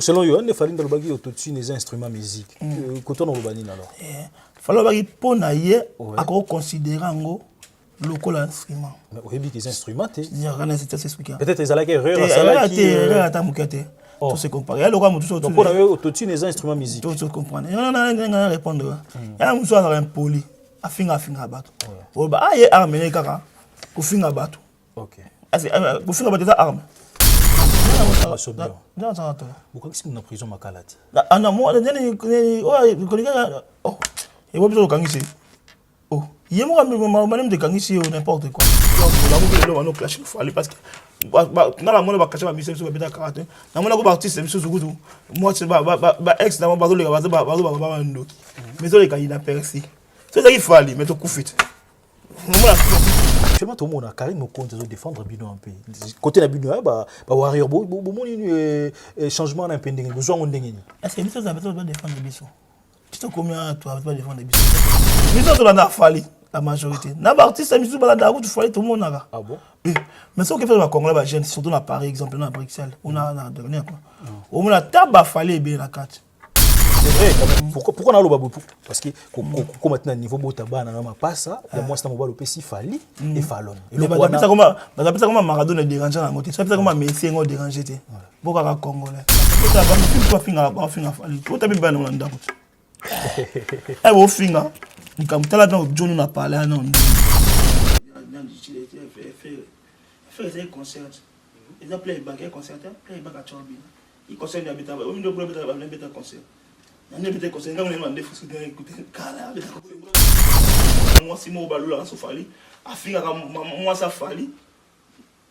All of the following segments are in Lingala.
selon Yohan, il fallait que autotune les instruments musique. Quand on a alors. Il fallait pour naïe à considérer le col instrument. Mais au début des instruments, peut-être les allaient erreur à ta mouquette. Tout se comprend. Il y a le roi tout donc on avait autotune les instruments musique. Tout se comprend. Il y a répondre. Il y a un soir un poli à finga bateau. Oh bah il y a arme les kaka. Pour finga bateau. OK. Pour finga bateau arme. Pourquoi est-ce qu'on a prison makalati? Ah non moi oh et vous besoin de oh il y a moi même de kangisi n'importe quoi. Donc on a clash il faut aller parce que dans la monde va cacher ma mission sur beta karaté. Na mona ko artiste mission sur goudou. Moi c'est ba ex na ba les ba ndo. Mais ça les cas il a percé. C'est ça qu'il faut aller mais to coup fit. Actuellement tout le monde a Karim au compte de défendre Bino un peu. Côté la Bino ba warrior bo changement un peu ndenge besoin on ndenge. Est-ce que Biso ça peut pas défendre Biso? Tu sais combien toi pas défendre Biso? Biso to la fali la majorité. Na ba artiste Biso ba la route fali tout le monde là. Ah bon? Mais ce qu'on fait dans le Congo ba jeune surtout dans Paris exemple dans Bruxelles, on a dernier quoi. Au moins la table fali bien la carte. C'est vrai quand même. Pourquoi on a le babou? Parce que comme maintenant niveau botaba na pas ça, il y a moi c'est mon balo pesi fali et falon. Et le baba ça comment Maradona déranger na moto. Ça comment Messi ngo déranger té. Boka Congolais. Ça va me faire finga fali. Tout a bien dans ndako. Eh bo finga. Ni comme tala dans John na parler non. Faire des concerts. Ils ont plein de baguettes concerts, plein de baguettes chorbi. Ils concernent l'habitat, au milieu de l'habitat concert. On est peut-être concert, on est demandé faut se écouter cala. Moi si moi balou là so fali, afinga moi ça fali.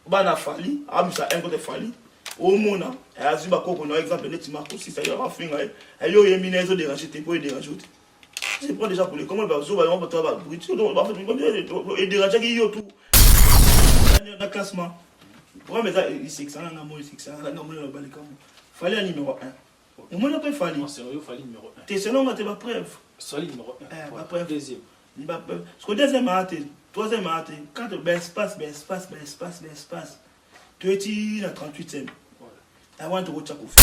Bana fali, amisa un côté fali. Au mona, azuba koko no exemple net marco si ça y a afinga. Ayo yemine zo déranger te pour déranger. Je prends déjà pour les comment va zo va on va toi va bruit, on va faire et déranger qui yo tout. Dans classement. Pourquoi mais ça il c'est ça là moi c'est ça là moi le balé comme fallait un numéro 1. Et moi pas fallait. Non, c'est fallait numéro 1. T'es selon moi t'es pas preuve. Solide numéro 1. Pas preuve deuxième. Ni pas preuve. Ce que deuxième a été, troisième a été, quand espace. Tu es à 38e. Voilà. I want to go to Kofi.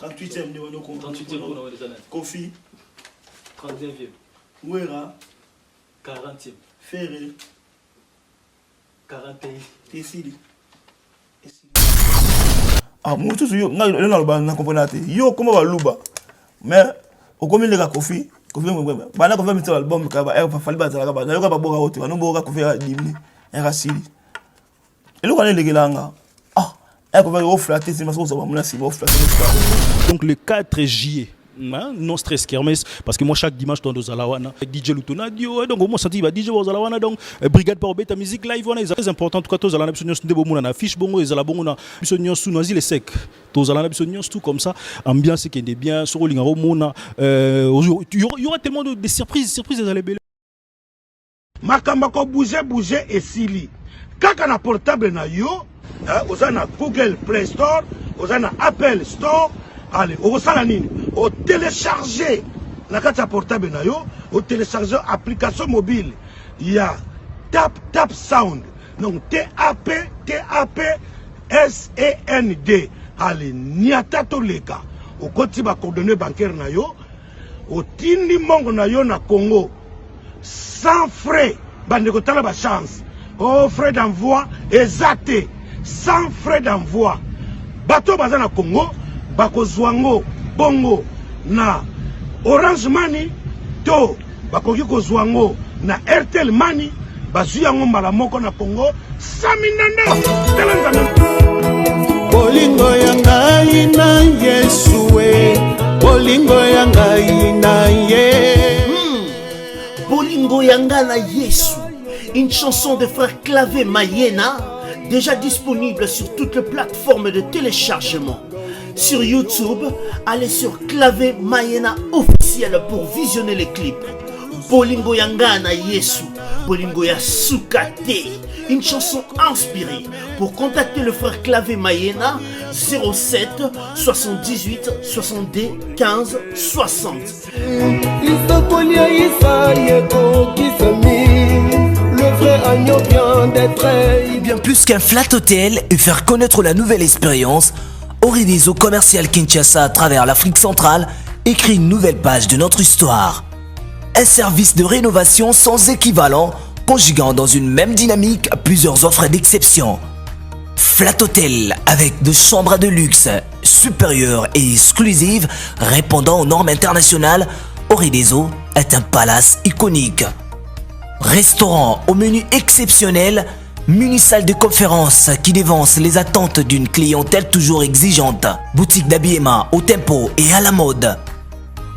38e de Wano Kofi. 38e pour nous les années. Kofi. 39e. Ouera. 40e. Ferré. 41. Tessili. Ah, moi tout yo, na comprendre yo comment va luba. Mais au combien de Kofi, bana Kofi mettre l'album ka ba fali ba zala ba, na yo ka ba boka hote, no boka Kofi dimni, era sili. Et le connaît legelanga. Ah, elle va au flatter, c'est parce qu'on va me laisser au flatter. Donc le 4 juillet. Non stress kermesse parce que moi chaque dimanche dans Zalawana DJ Lutona dio donc moi senti ba DJ Zalawana donc brigade par beta musique live on est très important tout cas tous Zalawana biso ndebo mona na fiche bongo ezala bongo na biso nyonso noisi les sec tous Zalawana biso nyonso tout comme ça ambiance qui est bien sur linga mona il y aura tellement de surprises ezala belle makamba ko bouger et sili kaka na portable na yo ozana Google Play Store ozana Apple Store. Allez, au salanine, au télécharger la carte portable na yo, au télécharger application mobile. Il y a Tap Sound. Donc TAP Allez, niata to leka. Au côté ba coordonnées bancaires na yo, au tindi mongo na yo na Congo. Sans frais, bande ko tala ba chance. Au frais d'envoi exacté, sans frais d'envoi. Bateau bazana Congo. Bako Zwango, Bongo, na Orange Money, to Bako Yiko Zwango, na Airtel Money, Bazuyango Malamoko na Congo, Saminanda, Bolingo yanga ina Yesue, Bolingo yanga ina Ye. Bolingo yanga na Yesu, une chanson de frère Clavé Mayena, déjà disponible sur toutes les plateformes de téléchargement. Sur YouTube, allez sur Clavé Mayena officiel pour visionner les clips. Bolingo Yangana Yesu, Bolingo Yasukate, une chanson inspirée. Pour contacter le frère Clavé Mayena, 07 78 62 15 60. Le vrai agneau vient d'être bien plus qu'un flat hôtel et faire connaître la nouvelle expérience. Oredezo Commercial Kinshasa à travers l'Afrique centrale écrit une nouvelle page de notre histoire. Un service de rénovation sans équivalent, conjuguant dans une même dynamique plusieurs offres d'exception. Flat Hotel avec 2 chambres de luxe, supérieures et exclusives, répondant aux normes internationales. Oredezo est un palace iconique. Restaurant au menu exceptionnel, muni-salle de conférence qui dévance les attentes d'une clientèle toujours exigeante. Boutique d'habillement au tempo et à la mode.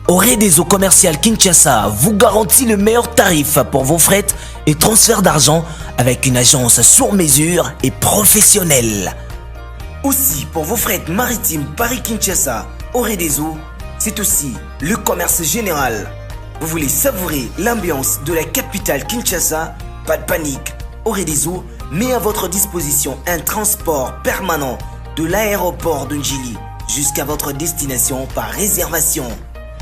Oredezo Commercial Kinshasa vous garantit le meilleur tarif pour vos frais et transferts d'argent avec une agence sur mesure et professionnelle. Aussi pour vos frais maritimes Paris-Kinshasa, Oredezo, c'est aussi le commerce général. Vous voulez savourer l'ambiance de la capitale Kinshasa? Pas de panique. Oredezo met à votre disposition un transport permanent de l'aéroport de Njili jusqu'à votre destination par réservation.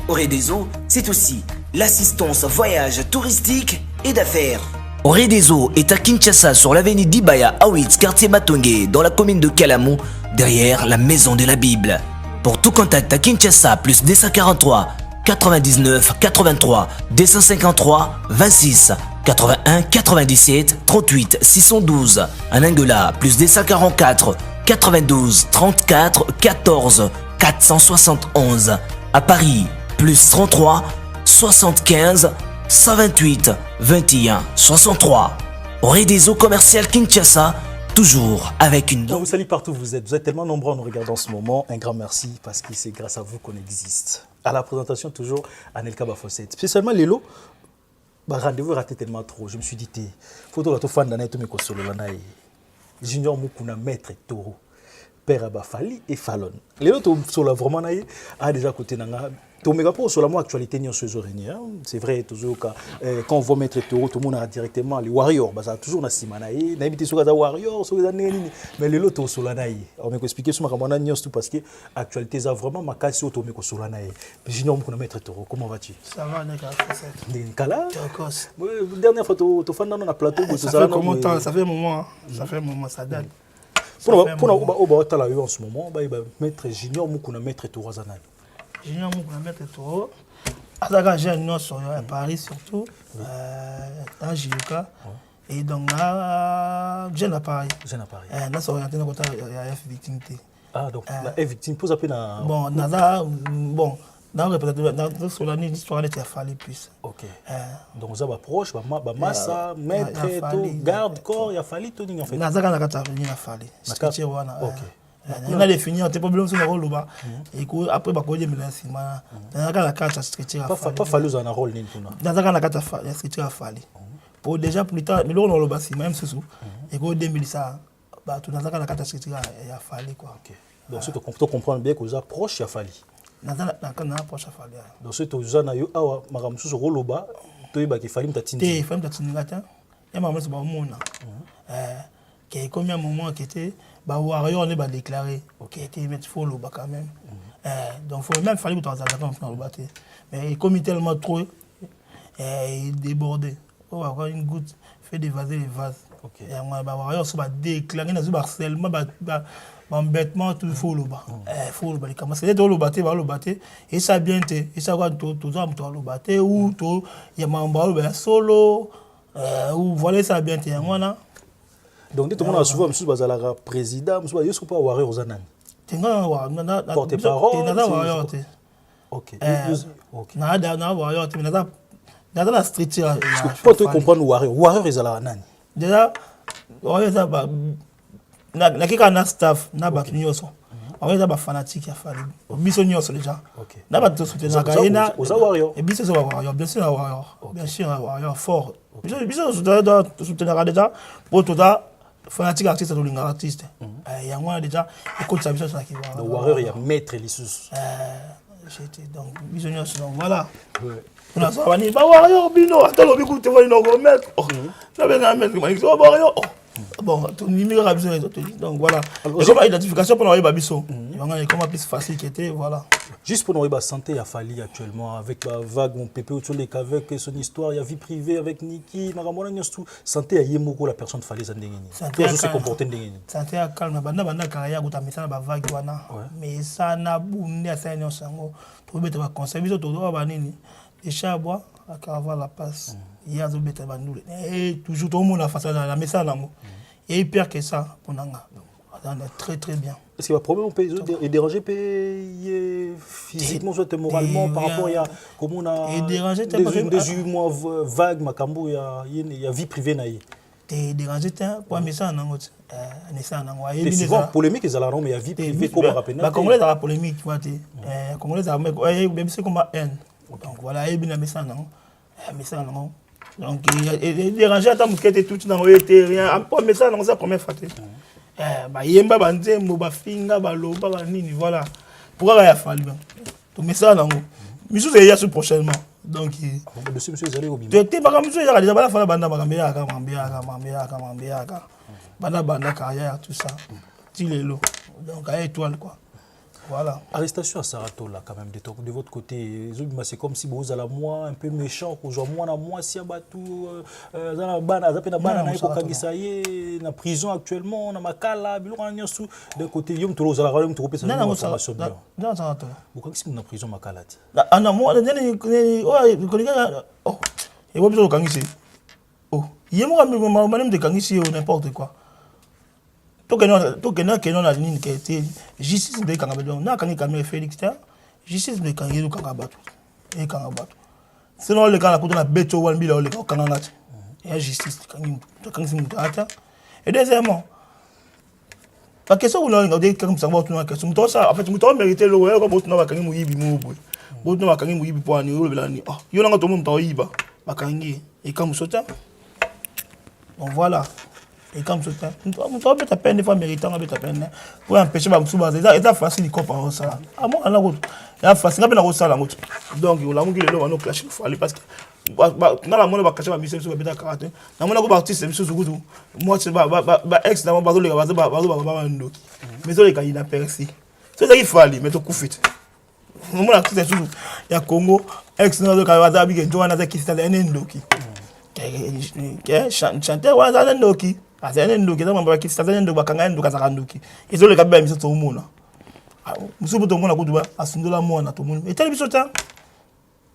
Oredezo, c'est aussi l'assistance voyage touristique et d'affaires. Oredezo est à Kinshasa sur l'avenue d'Ibaya Awitz, quartier Matonge, dans la commune de Kalamou, derrière la maison de la Bible. Pour tout contact à Kinshasa, plus 243 99 83 253 26 81 97 38 612. En Angola, plus 244 92 34 14 471. À Paris, plus 33 75 128 21 63. Oredezo Commercial Kinshasa, toujours avec une... On vous salue partout où vous êtes. Vous êtes tellement nombreux à nous regarder en ce moment. Un grand merci parce que c'est grâce à vous qu'on existe. À la présentation, toujours Anelka Bafosset. Spécialement Lélo, rendez-vous raté tellement trop. Je me suis dit, photo la fan d'Anaï Tomé Kosolo Lanaï. Junior Mukuna, maître Toro. Père Abafali et Fallon. Lélo, sur la vraiment naï, a déjà côté nanga. Sur la actualité, c'est vrai, toujours quand on voit Maître Toro, tout le monde a directement les Warriors. Ça a toujours Nasimanaï, n'habite sur les Warriors, sur les années. Mais les lotos sur la naï. On m'a expliqué sur ma tout parce que l'actualité, c'est vraiment ma casse sur sur la naï. J'ignore qu'on a Maître Toro. Comment vas-tu? Ça va, Nicolas. Dernière fois, tu fais dans le plateau. Ça fait combien de temps? Ça fait un moment. Ça fait un moment, ça date. Pour en ce moment, Maître Junior Moukouna Maître Toro Zanay. Junior Moukouna Maître Toro. Azaka j'ai un sur à Paris surtout, dans Jiyoka. Et donc là, j'ai à Paris. J'ai à Paris. Là, c'est orienté dans le côté F victimité. Ah, donc la F victime pose appel à... Bon, dans l'histoire, il a fallu plus. Ok. Donc, vous avez approche, massa, maître, garde, corps, il a fallu tout en fait. Il a fallu. Ok. On a défini un problème sur le rôle là. Et après, bah, il a la carte à structure. Pas fallu un rôle ni tout. Dans la carte à structure a fallu. Pour déjà plus tard, mais là on le bâti même sous. Et qu'au 2000 ça, bah tout dans la carte à structure a fallu quoi. Ok. Donc, si tu comprends bien que vous approche, il a fallu. Dans la approche a fallu. Donc, si tu as eu awa magam sous rôle là, tu as fallu m'tatiner. Il fallait m'tatiner là. Il y a maman c'est pas mon qui combien de moments qui était bah Warrior on est déclaré qui était mettre follow bah quand même donc faut même fallu que tu as le battre mais comme il tellement trop il débordé on va avoir une goutte fait dévaser les vases et moi bah Warrior ça va déclarer dans harcèlement bah embêtement tout follow bah follow bah comment c'est de le battre et ça bien été et ça va tout le battre ou tout il y a membre solo ou voilà ça bien été moi là. Donc, tout le monde a souvent le président, il ne faut pas avoir aux ananes. Porte-parole. Ok. Dans la structure. Pour te comprendre, Warrior est à la nani. Déjà, Warrior est un staff, on est des fanatiques qui fallu. Bisous déjà. N'a pas de soutien aux Warriors. Et bisous Warrior, bien sûr Warrior. Bien sûr Warrior fort. Bisous soutien déjà pour tout ça. Fanatique artiste ou artiste. Il y a moi déjà écoute ça sur qui va. Donc Warrior il y a maître Lissus. J'étais donc visionnaire donc voilà. On a ça va ni ba Warrior bino attends le écoute va nous remettre. Ça va mettre comment il Warrior. Bon tout numéro a besoin donc voilà. J'ai pas identification pour envoyer Babiso. Il va comment plus facile qui était voilà. Juste pour nous, la santé a fallu actuellement avec la vague, mon pépé autour des avec son histoire, il y a vie privée avec Niki, santé a yémoko la personne fallait ça ndengeni. Santé se comporter ndengeni. Santé a calme, banda carrière guta misala ba vague wana. Mais ça na bunde a ça nyonsango. To beta ba conseil biso to do ba nini. Déjà bois à avoir la passe. Il y a zo beta ba ndule. Et toujours tout le monde a face à la message nango. Et pire que ça pour nanga. Très très bien. Est-ce qu'il y a un problème au pays et déranger physiquement soit moralement par rapport à comment on a des mois vagues makambo il y a vie privée naïe. T'es dérangé pour message nango. C'est souvent polémique ils allaient mais il y a vie privée comme rappel. Bah congolais dans la polémique tu vois congolais ça mais c'est comme haine. Donc voilà et bien message nango. Message nango. Donc il dérangé à ta mouquette tout dans été rien pour message nango ça combien faté. Bah yemba banzembo ba finga ba loba ba nini voilà pourquoi il a fallu to message nango misu c'est ya prochainement donc monsieur allez au bim tu pas comme monsieur ya déjà bala fala banda makambia banda carrière tout ça tilelo donc à étoile quoi. Voilà. Arrestation à Saratola quand même de votre côté. C'est comme si vous allez moi un peu méchant aujourd'hui moi si abatou na prison actuellement na makala biloko sous d'un côté yom tolo za la to pesa na formation bien. Dans Saratola. Pourquoi est-ce que na prison makala ti? Ana moi oh et vous besoin kangisi. Oh, yemo même de kangisi n'importe quoi. Tout que non la ligne qui était justice de Kangabado na kangi kamé Félix ta justice de kangi Kangabatu et Kangabatu sinon le kan la kuto na beto wan bila le kanganga et justice kangi mutata et deuxièmement la question on a dit comme ça va tout na question tout ça en fait muto mériter le ouais comme na kangi muyibi mu boy boto na kangi muyibi po ani le belani ah yo na to mu yiba bakangi et comme sota bon voilà. Et comme ça, on peut taper des fois méritant, on peut taper pour empêcher ma souba. C'est facile de comprendre ça. À moi, on a route. C'est facile, on a route ça la route. Donc, on a mangé le lot, on a clashé, il faut aller parce que dans la monnaie, on va cacher ma mission sur le béta karaté. Dans mon artiste, c'est mission sur le goût. Moi, c'est ex dans mon bateau, les bateaux, mais ça, il a percé. C'est ça qu'il faut aller, mais tu coup fit. Mon artiste, c'est toujours. Il y a Congo, ex dans le Canada, il y a Johanna qui s'est allé en Ndoki. Chanteur, on a Ndoki. Azana ndoki za mamba kisi azana ndoki bakanga ndoki azaka ndoki izo le kabba miso to mona musubu to mona kutuba asundola mona to mona etali biso ta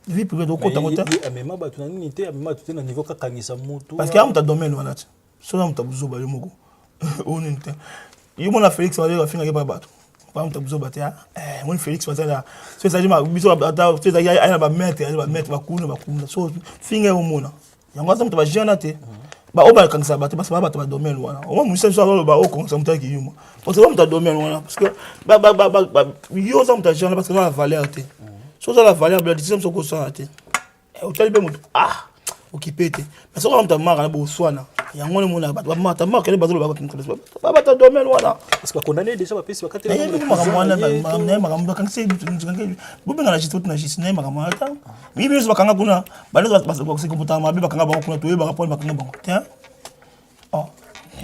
vie privée do kota kota mais maba tu na nini te maba tu na niveau kakangisa moto parce que amuta domaine wana ti so amuta buzoba yo moko on inte yo mona Félix wale wa finga ke babato pa amuta buzoba te mon Félix wazala so ça jima biso ata so ça ya na ba mettre ba kuna so finga yo mona yango amuta ba jana te ba oba kangisa ba te basa ba domaine wana o mo musa so ba o kongisa mutaki yuma parce que ba muta domaine wana parce que ba yo ça muta jana parce que la valeur te so ça la valeur ba décision so ko ça te o tali be mutu occupé te mais so ko muta mara na bo swana yango le mona ba mata mara kele bazolo ba kangisa ba ta domaine wana est-ce que condamné déjà ba pesi ba katela mara kangisa bubenga na jitu na jisine mara mata mi biso bakanga kuna bale ba se comportement mabe bakanga bango kuna to yeba rapport bakanga bango tiens oh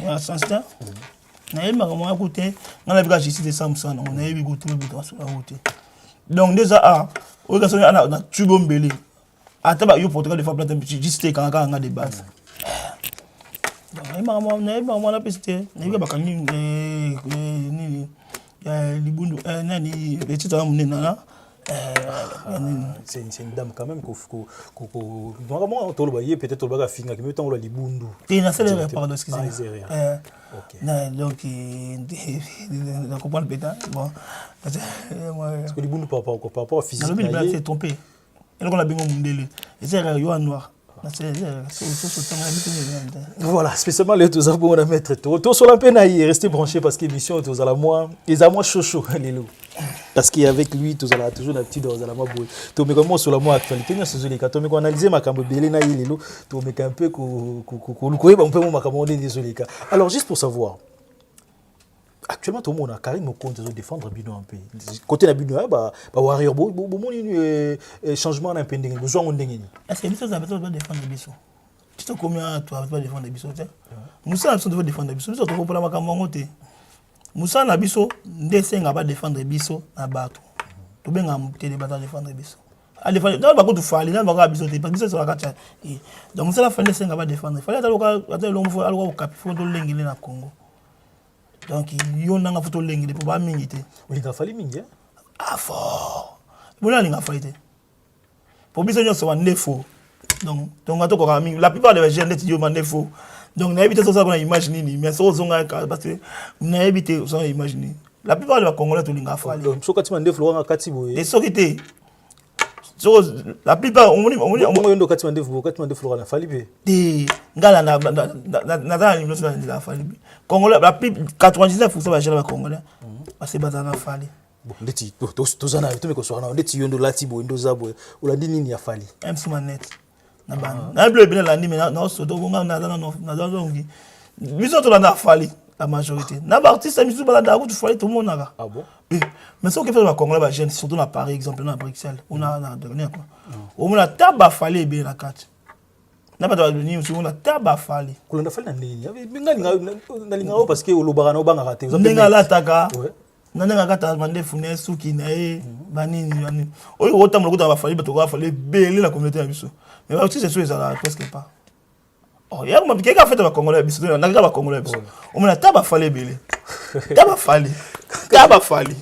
ya sansta na yeba mara kote ngala bika justice de samsa na na yebi kote bika so na kote donc déjà o ga so na tubo mbele ata ba yo Portugal de fois plate justice kanga nga de base na mwana piste na bakangi ni libundu nani petite à mon nana c'est une dame quand même vraiment peut-être le finga qui met tant le libundu et na c'est le pardon excusez-moi donc on comprend peut-être bon parce que libundu par rapport à physique il s'est trompé et donc on a bien mundele et c'est yo noir. Voilà, spécialement les deux arbres, on a mettre tout sur la peine à y rester branché parce que l'émission tous à la moi, ils à moi chaud les loups. Parce qu'avec lui, tous à la toujours la petite dans la moi boule. Tout mais comment sur la moi actualité, nous sur les cas, mais qu'on analyser ma cambo belé na les loups, tout mais un peu qu'on on peut mon camondé désolé cas. Alors juste pour savoir. Actuellement, tout le monde a Karim au compte de défendre Bino un peu. Côté de Bino, Warrior, changement d'un peu de besoin de gagner. Est-ce que Bisso a besoin de défendre Bisso? Tu sais combien tu as besoin de défendre Bisso? Moussa a besoin de défendre Bisso. Bisso, tu peux pas la macamonter. Moussa n'a Bisso, dessin n'a pas défendre Bisso à Bato. to benga muté de bataille défendre biso a défendre dans ba ko to fali na ba ka biso te parce que ça la kata donc ça la fallait senga ba défendre fallait ata lo mfo alwa ko kapi fo to lengile na Congo donc yo nanga photo lengile pour ba mingi te olinga fali mingi ah fort bona linga fali te pour biso nyo so wa nefo donc ngato ko mingi la plupart des jeunes étudiants man nefo donc na éviter ça qu'on a imaginé mais ça zonga parce que na éviter ça imaginer la plupart des Congolais to linga fali so kati mande flo nga kati boye les sokité so la plupart on yondo kati mande flo na fali be de ngala na dans l'impression de la fali Congolais la plupart 99% des jeunes Congolais parce que bazana fali bon ndeti to zana to me ko so na ndeti yondo lati boye ndo zabo ulandi nini ya fali MC Manette na ban na bleu bien la ni mais na so to nga na zongi biso to na fali la majorité na ba artiste misu ba da tu fali tout le monde na ah bon mais ce que fait ba Congolais ba jeunes surtout na Paris exemple na Bruxelles on a dernier quoi on a taba fali bien la carte na ba ni musu on a taba fali kulanda fali na nini nga linga parce que olobara na obanga raté nga la taka nanga kata mande fune suki na banini oyo otambola kuta ba fali ba to ba fali belé la communauté ya biso mais ba artiste c'est ça presque pas oh ya ma bikeka fait ba Congolais biso na ba Congolais biso on na taba fali belé taba fali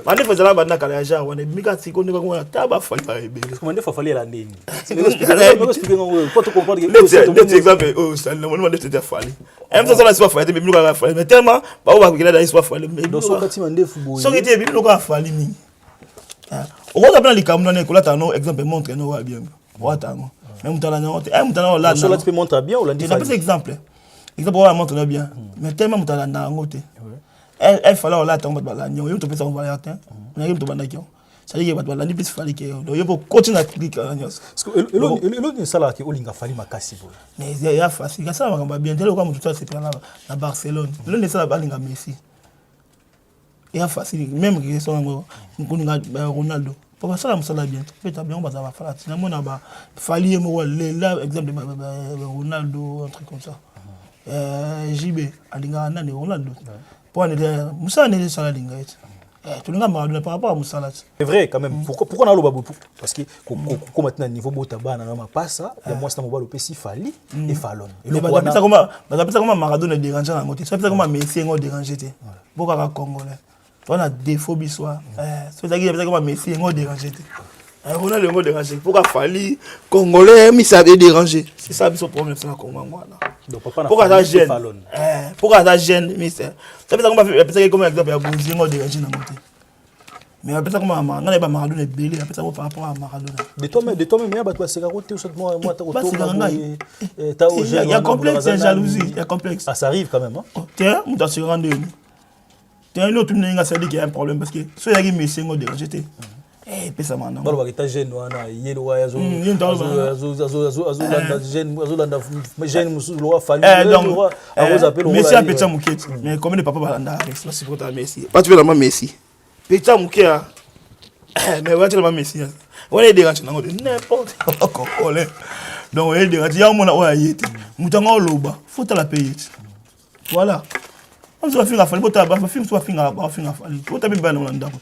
mande fa zala banda kala ja wana mika siko ndika ko taba fali ba belé mande fa fali la nini expliquer ngo pour te comprendre que exemple oh ça le monde de fali même ça la soit fali mais mika fali mais tellement ba o ba kila da soit fali mais donc so kati mande fubo so kiti bibi ko fali mi o ko tapena likamuna ne ko la tano exemple montre no wa bien wa tango même mutala na ote mutala la so la tu peux montrer bien ou la dit pas exemple wa montre bien mais tellement mutala na ngote elle fallait la tango ba la nyo yo to pesa on va atteint on a yo to banda kyo ça dit que ba la ni plus fali ke donc yo pour continuer à cliquer la nyos parce que elo ni sala ke olinga fali makasi bo mais il y a facile ça va bien tellement comme tout ça c'est na Barcelone le ne ça ba linga Messi il y a facile même que sont ngo Ronaldo pour ça la musala bien fait bien on va ça va faire na mona ba fali mo là exemple de Ronaldo un truc comme ça JB alinga na Ronaldo pour ne musala ne sala linga tout le monde par rapport à Moussala. C'est vrai quand même. Pourquoi on a le babou? Parce que comme maintenant niveau botabana na passa, il y a moi ça mobile pesi fali et falon. Et le bana ça comment Maradona déranger na ngote. Ça peut comment Messi ngo déranger té. Boka Congolais. On a défaut bisoir. C'est ça qui comment Messi ngo déranger té. On a le mot déranger. Pourquoi fali Congolais mi ça déranger. C'est ça son problème c'est Congo moi là. Donc papa na pourquoi ça gêne? Pourquoi ça gêne mister? Ça peut comment peut-être comme exemple ya Bonzi ngo déranger na ngote. Mais après ça comment ngana ba Maradona belé après ça par rapport à Maradona. De toi-même ya bato seka côté moi ta auto. Il y a complexe, il y a jalousie, il y a complexe. Ah ça arrive quand même hein. Tiens, on t'a se rendre. Tiens l'autre n'inga ça dit qu'il y a un problème parce que so ya Messi ngo déranger té. Pesa mana balo bakita jeune wana yelo wa yazo jeune musu lo fali donc Messi a petit mouket mais comme les papa balanda c'est c'est pour ta Messi pas tu veux la Messi petit mouket mais va tu la Messi on est dérange na n'importe quoi donc on est dérange ya mona o ayete mutanga oloba faut la payer voilà on se finga fali bota ba finga so finga fali bota biba na ndako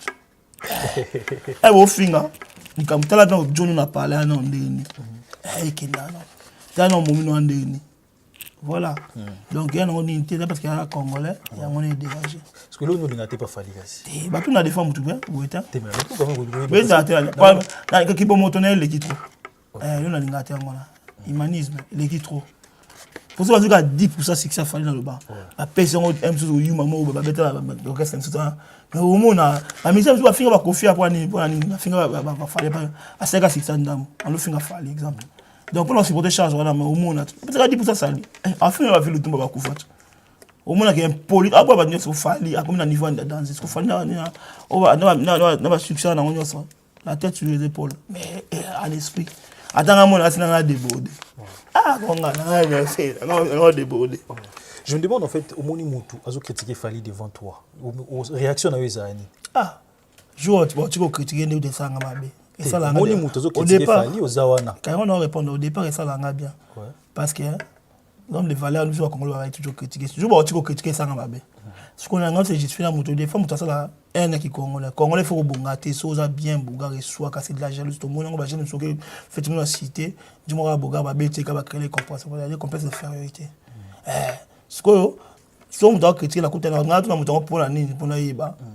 eh wo finga nikamtala na John na parler na ndeni kinana tano momino ndeni voilà donc il y a une unité parce qu'il y a un Congolais il y a un dégagé parce que l'on n'a pas fallu kasi ba tout na défend mutu bien boeta mais ça na ki bo motonner l'équipe yo na lingate ngona humanisme l'équipe trop pour ça que 10% succès fallait dans le bas la personne aime sous you maman ba beta donc c'est ça mais au moins la mise sur finga ba confier pour ni la finga ba fallait pas à 5 ndam on le finga fallait exemple donc pour nous supporter charge voilà mais au moins peut-être 10% ça à fin la ville tombe ba kufa au moins qu'il y a un poli après ba nyo fallait à comme na niveau de danse ce fallait na ba succès na onyo ça la tête sur les épaules mais à l'esprit attends mon asina na déborder je me demande en fait au moni mutu azo critiquer Fali devant toi aux réactions na wezani jour tu vas critiquer ne de sanga mabe et ça la moni mutu azo critiquer Fali aux zawana quand on répondre au départ et ça la bien parce que l'homme de valeur nous va Congo va toujours critiquer toujours tu vas critiquer sanga mabe Ce qu'on a, c'est juste la moto. Des fois, moto, ça là, un qui congolais. Congolais, il faut bongater, ça bien, bougar et soit casser de la jalousie. Tout le monde, on va jamais nous sauver, fait une cité. Du moins, bougar, va bêter, va créer les complexes. Ça va des complexes d'infériorité. Ce que, si on doit critiquer la côté, on a tout le monde pour la ligne,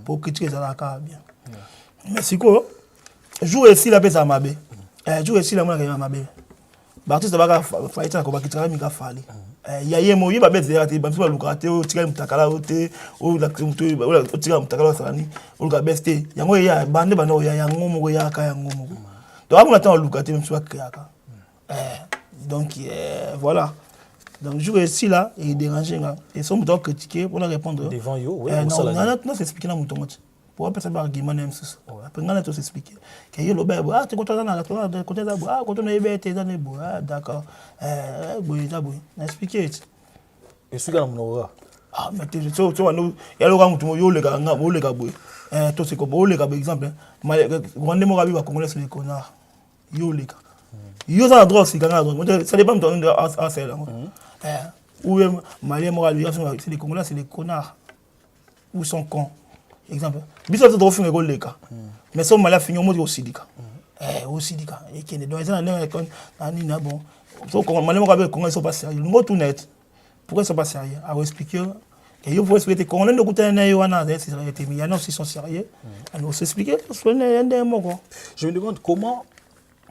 pour critiquer ça là, bien. Mais c'est quoi? Joue ici, la baisse à ma baie. Joue ici, la monnaie à ma baie. L'artiste va faire ça, va quitter la mica fali. Il y a un moyen, il va mettre des ratés, il va faire le raté, il va tirer un takala, ou la tirer un takala, ou la beste. Il y a un moyen, il y a un moyen, il y a un moyen. Donc, on attend le raté, même si on a donc, voilà. Donc, je vais ici, là, et déranger, là. Et si on doit critiquer, pour répondre. Devant yo, oui. Non, c'est expliqué dans mon ton. Pour appeler ça par argument, même si. Après, on a tout expliqué. Tu es content dans la côté d'abord. Quand on est bête, tu es d'accord. Expliqué. Et celui-là, on aura. Ah, mais tu vois, il y a le gars qui est là, tout c'est comme le gars, par exemple. Quand on est là, Congolais, c'est les connards. Yo les gars. Yo ça la drogue, c'est quand ça dépend de ton assez là. Ou Malien moral, c'est les Congolais, c'est les connards. Ou sont cons. Exemple. Bisa to fin ko leka. Mais so Malien finit au mot aussi dika. Aussi dika. Et qui est donc ça na ni na bon. So Malien moral Congolais sont pas sérieux. Le mot tout net. Pourquoi ils sont pas sérieux? À expliquer. Et yo faut expliquer Congolais ne coûte na yo na c'est sérieux. Mais il y en a aussi sont sérieux. Alors s'expliquer. Je me demande comment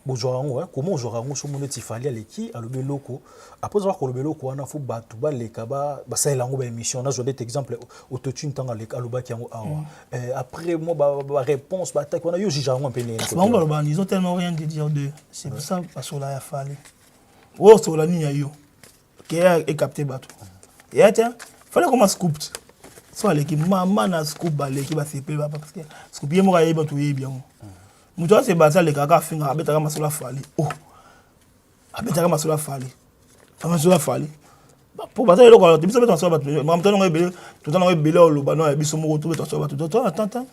comment on sur mon tifali à l'équipe à l'obéloko après avoir que l'obéloko on a fait battre les kaba ça est la émission on a joué des exemples autotune tant à l'oba qui après moi réponse attaque on a eu un peu ils ont tellement rien de dire d'eux c'est pour ça parce qu'on a fallu oh sur la ligne yo qui est capté bateau et tiens fallait comment scoop soit l'équipe maman na scoop l'équipe va s'épler parce que scoop est moi bateau bien mutu se baza le kaka finga abetaka masolo fali abetaka masolo fali pour baza le ko biso beto masolo batu mamto no ebele tout no ebele oloba no biso moko tout beto masolo batu attends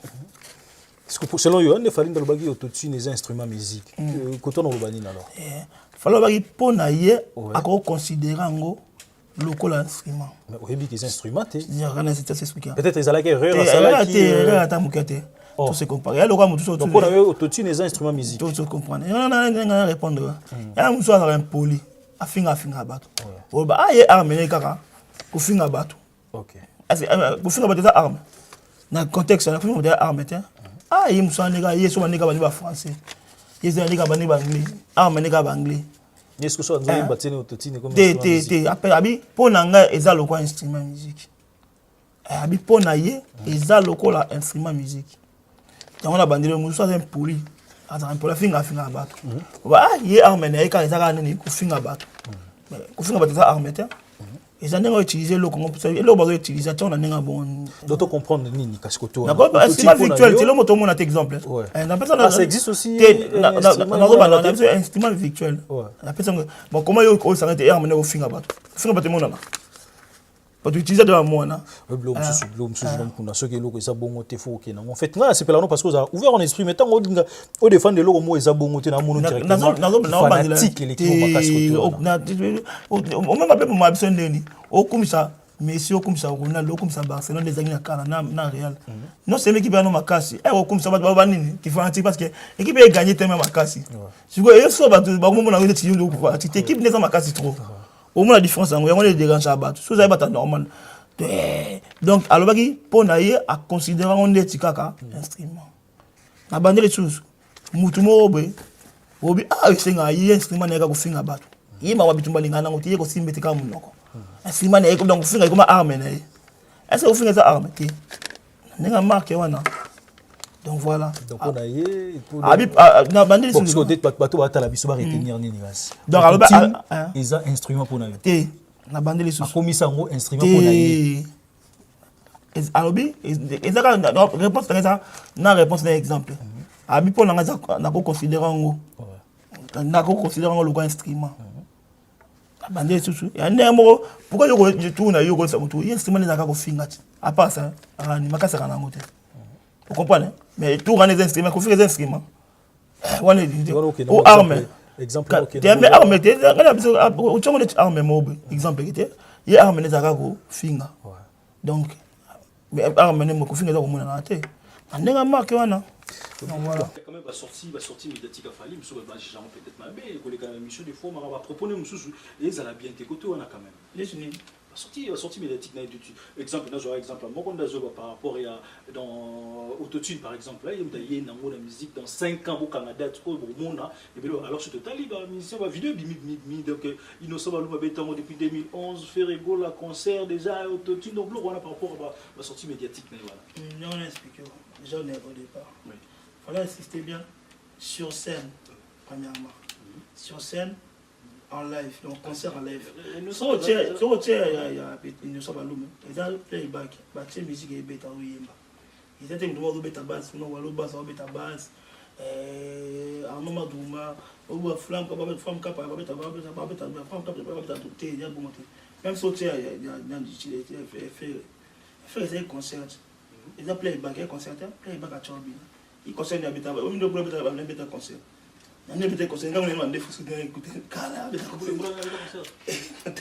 est-ce que selon yo ne fali ndolobaki autotune les instruments musique koto no lobani alors falo baki pona ye ako considérer ngo lokola instrument mais oyebi que les instruments peut-être ils allaient erreur ça qui erreur atamukete tout se comprend. Il y a le roi tout donc on a autotune les instruments musique tout se comprend. Non répondre. Il y a un soir un poli a finga bato. Oh bah il arme les kaka pour finga bato. OK. Pour finga bato ça arme. Dans le contexte là pour finga arme tiens. Ah il me soin nègre, il so nègre ba français. Il so nègre ba anglais. Arme nègre ba anglais. Est-ce que ça nzali batene autotune comme T après abi pour nanga eza loko instrument musique. Abi pour na ye eza loko la instrument musique. On a bandé le moussa un poli. Attends, pour la finga bato. Bah, il arme né quand ils arrêtent ku finga bato. Mais ku finga bato ça arme tiens. Ils ont utilisé le comment pour ça. Et le bazo utiliser on a ninga bon. D'auto comprendre nini kasikoto. D'accord, c'est pas virtuel, c'est le moto mon exemple. Ça existe aussi un instrument virtuel. La personne bon comment il s'arrête arme né ku finga bato. Finga bato mon pour utiliser de la moine l'homme kuna ce que l'eau est bon te faut que en fait là c'est pas là parce que ça ouvert en esprit mais tant au défendre de l'eau moi est bon te na mono directement fanatique l'équipe on même pas pour ma besoin de au comme ça Messi au comme ça Ronaldo comme ça Barcelone les amis na Real non c'est l'équipe à no makasi au comme ça ba nini qui fanatique parce que l'équipe a gagné tellement makasi tu vois et ça ba moment na ti équipe n'est pas makasi trop. Au moins la différence on les dérange à battre sous ça va normal donc alors pour naïe à considérer on est tikaka instrument na bande les choses mutumo obi c'est un instrument neka ko finga battu yima wa bitumba lingana ngotiye ko simbetika munoko instrument neka donc finga comme arme naïe est-ce que vous finga ça arme ti nenga marque wana donc voilà donc on a yé na bande les choses bato bata la biso ba retenir nini basi donc alors ils ont instrument pour na ti na bande les choses comme ça ngo instrument pour na alobi ezaka réponse ça na réponse d'un exemple abi pour na ko considérer ngo na ko considérer ngo le instrument bande les choses ya ndemo pourquoi yo tout na yo ko ça tout instrument ezaka ko finga à part ça ni makasa kana ngo te. Vous comprenez? Mais tout rend les instruments, qu'on fait les instruments. On est dit. Ou arme. Exemple. Tu as mis arme. Tu as arme mobile. Exemple. Il y a arme les arabes finger. Donc, mais amener mon conflit dans mon raté andinga marque wana donc voilà quand même sortie médiatique à Fali monsieur va jamais peut-être mais que les gars mission des fois on va proposer monsieur et ça la bien tes côtés on a quand même les unis sortie médiatique na exemple là exemple moi quand d'ailleurs par rapport à dans autotune par exemple là il y a dans la musique dans 5 ans au Canada tout au monde et bien alors c'est total libre musicien va vidéo donc innocent va béton depuis 2011 faire égaux la concert déjà autotune donc là on a par rapport à la sortie médiatique voilà on explique déjà on est au départ oui fallait insister bien sur scène premièrement sur scène en live, donc concert en live. So il y a une sorte de loum. Ils ont playback, battre musique et bêta oyemba. Ils étaient tout le monde bêta basse, non walo basse, bêta basse. À moment douma, ou flamme capable de flamme capable bêta flamme capable de tout il y a bon monter. Même sauter il y a d'utilité faire des concerts. Ils ont playback, concert, playback à Chorbi. Ils concernent les bêta, au milieu de bêta concert. On est peut-être conseillé, on est demandé faut soutenir écouter Kala.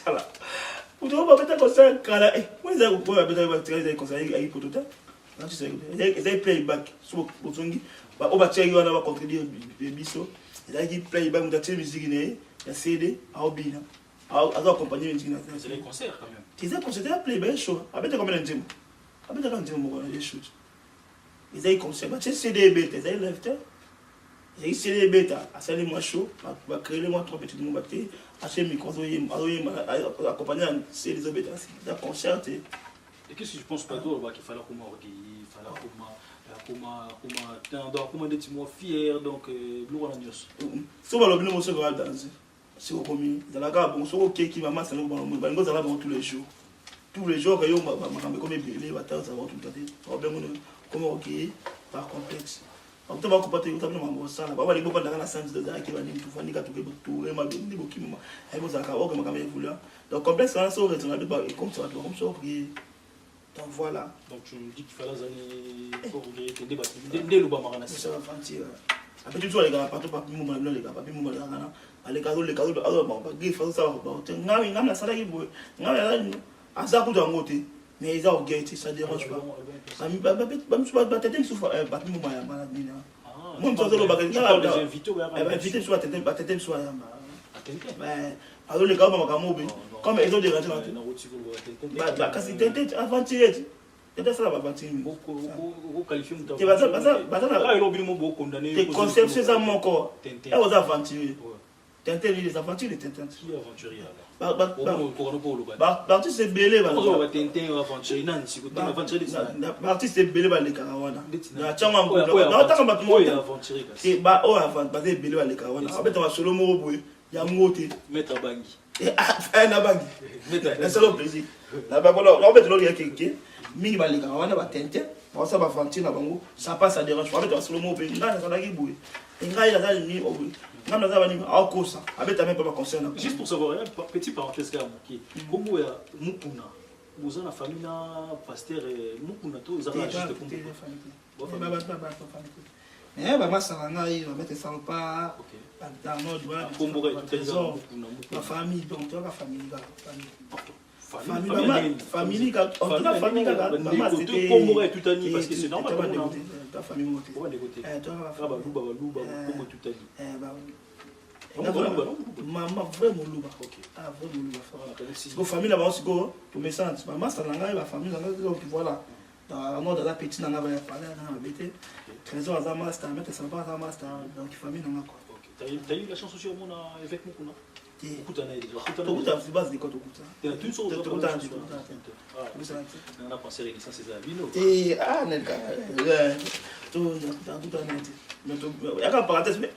Kala. Vous devez pas peut-être conseiller Kala. Moi ils ont peut-être conseillé à Hippotote. Là tu sais, ils ont playback sur Botsongi. On va tirer on va contribuer des biso. Ils ont dit playback on a tiré musique né, il y a CD à Obina. À accompagner musique na. C'est les concerts quand même. Ils ont concerté à playback show. Avec combien de temps? Avec combien de temps on a shoot. Ils ont concerté, c'est CD bête, ils ont left. J'ai essayé de bêta, à salir moi chaud, à créer les mois 3 petits mots battés, à chez micro, accompagner ces les bêta, c'est un concert. Et qu'est-ce que je pense pas toi qu'il fallait comment des petits mots fiers donc blue on news. Souvent le bleu monsieur va danser. C'est au commun. Dans la gare bon so qui va masser nous bon ça va tous les jours. Tous les jours que yo comme les batailles ça va tout le temps. Bien comme OK par complexe. On va comporter tout simplement ça là baba les beaucoup dans la sens de ça qui va dire tout fani ka tout tout ma bien des beaucoup moi et vous aka ok ma voulu donc complexe ça c'est raisonnable et comme ça comme ça donc voilà donc tu me dis qu'il fallait aller pour vérifier débat dès le bas marana ça va fantir après tu vois les gars partout pas moi les gars pas moi les gars les cadeaux alors bon pas griffe ça va ngami ngam la sala qui boy ngam asa ku dans côté mais ils ont gagné ça dérange pas ba tete soufa ba mi mo ya malade ni moi je dois ba les invités invité soit tete ba tete soit ya mais alors les gars ma mo comme ils ont dérangé ba kasi tete aventure tete ça va aventure beaucoup qualifier muta ba il obino mo condamné conception ça mon corps et aux aventures tete les aventures les tete aventurier l'artiste est belé l'artiste est belé les karawana na chama ngolo na taka batu mo et ba o avant basé belé les karawana abeta wa solo mo boy ya ngote mettre bangi na bangi mettre c'est le plaisir na ba bolo on mettre l'autre qui mingi ba les karawana ba tente ba ça ba fanti na bango ça passe à dérange pas abeta solo mo boy na ça dagi boy ngai la dali ni oboy. Juste pour savoir, petite parenthèse qui comment est Mukuna, vous avez la famille pasteur Mukuna tout ça juste pour ma salanga il va mettre ça pas dans la famille donc la famille famille maman c'était comme tout année parce que c'est normal ta famille on va dégoter comme tout année maman vraiment louba ah vraiment louba parce que famille là-bas aussi go to me sens maman ça langa la famille là donc voilà dans notre la petite nanga va parler na bête trésor à master mettre ça pas à master donc famille nanga quoi t'as eu la chance aussi au monde avec Mukuna écoute déjà c'est base de quoi écoute t'as tout sur on a pensé renaissance c'est la vino et ah nega tout mais il y a parenthèse mais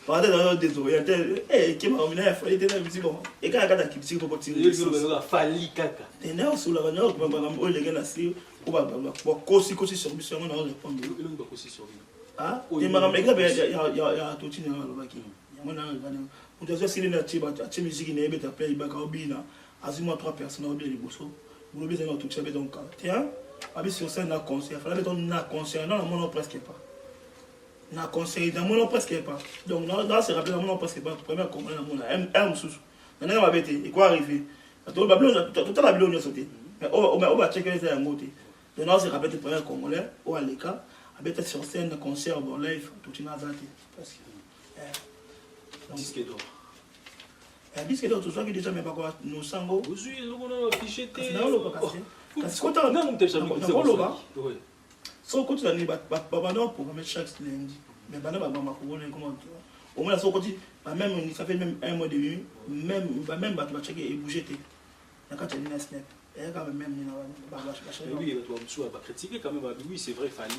parenthèse désorienté qui m'a emmené à faire des musiques bon et quand il qui musique pour tirer le fali kaka et là sur la radio comme on les gars là c'est on va aussi service on a répondre le ba aussi sur ah et madame exemple il y a tout tini là baki on a on doit se na tiba ta musique ne beta play back obina azuma 3 personnes au bien les bosso vous le besoin tout ça donc tiens abi sur scène na concert fallait mettre na concert non mon presque pas na conseil dans mon presque pas donc là c'est rappelé dans mon presque pas première comprendre mon un sous maintenant va bête et quoi arriver tout la bibliothèque sauté mais on va checker les à côté Donc, c'est rappelé le premier Congolais, ou à l'écart, avec sur scène, concert, bon, live, tout le monde parce que. Disque d'or. Disque d'or, tout ça qui déjà, mais pas quoi, nous sango. Vous suivez, on a affiché. C'est là, on va casser. Parce que quand on a. So quand tu as dit, on programme chaque lundi. Mais maintenant, on va comment au moins, même ça fait même un mois de demi, même tu vas checker et bouger. Quand tu as dit un snap. Oui, tu vas critiquer quand même. Oui, c'est vrai, Fali,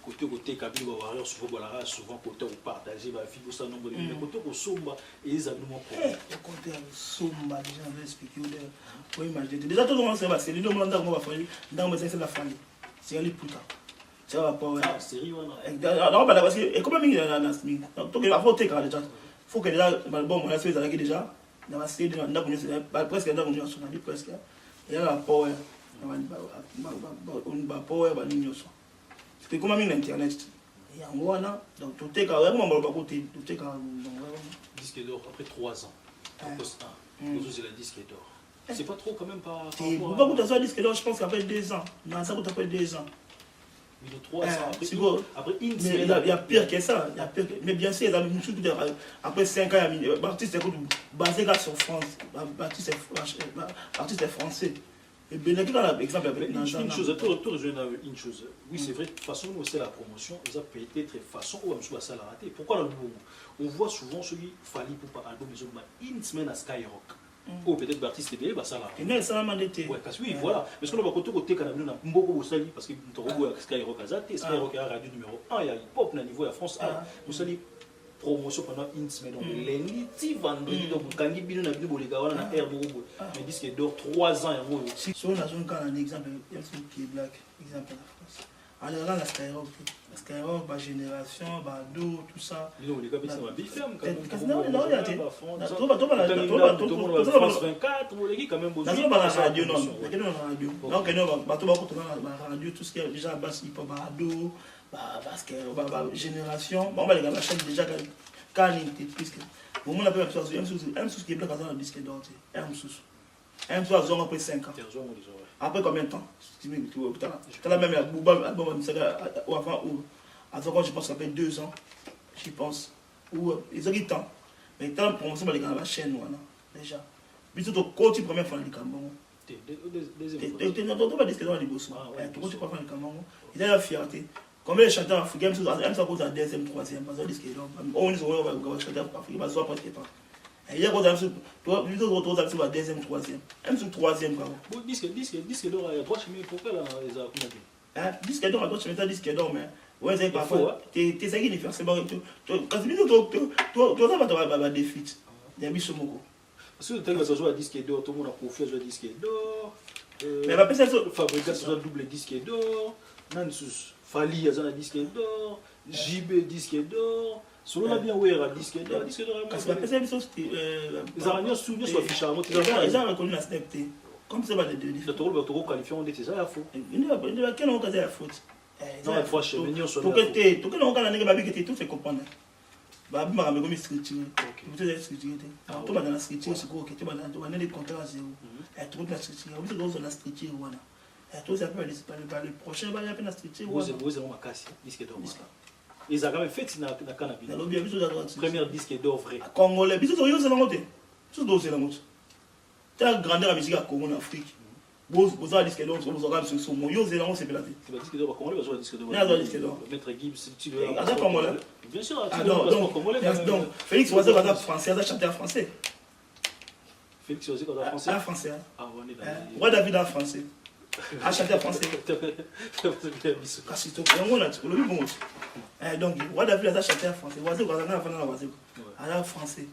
côté Kabila Warrior, souvent côté au partager, va vivre ça nombre de mais côté au Somba et les aliments. Côté au Somba, déjà on va expliquer. Pour imaginer. Déjà tout le monde sait, c'est le monde qu'on va faire. Dans le c'est la Fali. C'est un putain. C'est un rapport. Ah, sérieux, non, parce que, et comment il y a un asmi. Donc, il faut que déjà. Il faut que déjà, bon, on a fait ça déjà. Dans la série, presque dans la journée, presque. Il y a la power. On va power, on va l'ignorer. C'est comme l'internet. Il y a un mois, donc tout est carrément, on va côté. Tout est carrément. Disque d'or après 3 ans. Poste 1. Aujourd'hui, c'est la disque d'or. C'est pas trop quand même par. Pourquoi vous avez dit disque d'or? Je pense qu'après 2 ans. Non, ça vous après 2 ans. Mais de 3 ans. Après il y a pire que ça. Mais bien sûr, après 5 ans, Baptiste est basé sur France. Baptiste est français. Et Bénédicte, par exemple, avec une chose. Oui, c'est vrai, de toute façon, nous, c'est la promotion. Ça peut être façon où on ça la rater. Pourquoi là, on voit souvent celui qui fallait pour pas album, une semaine à Skyrock. Ou peut-être Baptiste Bélé, ça là. Et non, ça m'a mandaté. Oui, parce que oui, voilà. Parce qu'on va côté Canada, on a beaucoup de sali, parce que nous avons Skyrock à Zate, Skyrock à radio numéro 1, il y a hip-hop au niveau de la France. Nous avons promotion pendant une semaine. Donc, lundi, vendredi, donc, quand il y a une air mais disque d'or 3 ans. Si on a un exemple, il y a un truc qui est black, exemple de la France. Alors là, la Skyrock, la génération, Bado, tout ça. Non, les gars, c'est ma bille ferme. Non, il y a des. Tout le monde France 24, quand même besoin. La radio, non. Donc, la radio, tout ce qui est déjà basse, hip-hop, Bado, génération. Bon, les gars, la chaîne déjà, quand il était puisque. Au moins, la première chose, un sous qui est black dans le disque d'or, un sous. Un sous à après 5 ans. Après combien de temps? Tu as la même album, avant, je pense qu'après 2 ans, je pense. Ou ils ont dit temps. Mais tant pour moi, c'est la chaîne, déjà. Mais tout au côté, première fois, le Cameroun. Tu n'as pas dit que dans les bosses. Tu crois le Cameroun. Il a la fierté. Combien de chanteurs africains, même si on cause la 2e, 3e, parce que disque d'or. On dit qu'on va chanter africain, parce qu'on presque pas. Il y a des gens qui sont la 2e, 3e. Même sur 3e, quoi. Disque d'or, il y a 3 chemins. Pourquoi là, les a disque d'or, à droite, je mets un disque d'or, mais. Ouais, c'est parfois. Tu sais qu'il fait. C'est bon. Quand tu as des défis. Il y a mis ce mot. Parce que tu as joué à disque d'or, tout le monde a confié à jouer à disque d'or. Mais la personne. Fabrication de double disque d'or. Nansus. Fali, il y a un disque d'or. JB, disque d'or. Selon la bien, oui, il disque d'or. Parce que la personne, les araignées souvenirs sur affichage. Ils ont reconnu la SNEP. Comme c'est pas des deux. Le taureau qualifié, on dit c'est ça la faute. Il y a quel nom qui a la faute? Non, il faut cheminir sur la faute. Tout que l'on a négocié, tout fait comprendre. Bah, je vais me structurer. Vous êtes structuré. Tout dans la structure, c'est quoi? Tu vas les contrats à zéro. Tout la structure. Vous êtes dans la structure. Tout ça peut aller. Le prochain va y avoir la structure. Vous êtes ma casse, disque d'or. Ils ont quand même fait dans le cannabis. Premier disque d'or vrai. Congolais, puis tout c'est la montée. Tout c'est la montée. Tu as grandeur à musique à Congo en Afrique. Vous avez disque d'or, vous avez sur son moyo, c'est la montée, c'est la montée. C'est disque d'or, Congolais, vous avez disque d'or. Vous avez disque d'or. Maître Gibbs, tu veux. Attends, Congolais. Bien sûr, donc, Félix Oisé, vous français, vous avez chanté en français. Félix Oisé, vous avez français. En français. Ah, on est là. Roi David en français. A chanté en français. Donc, Roi David a chanté en français. Oisé, vous avez français.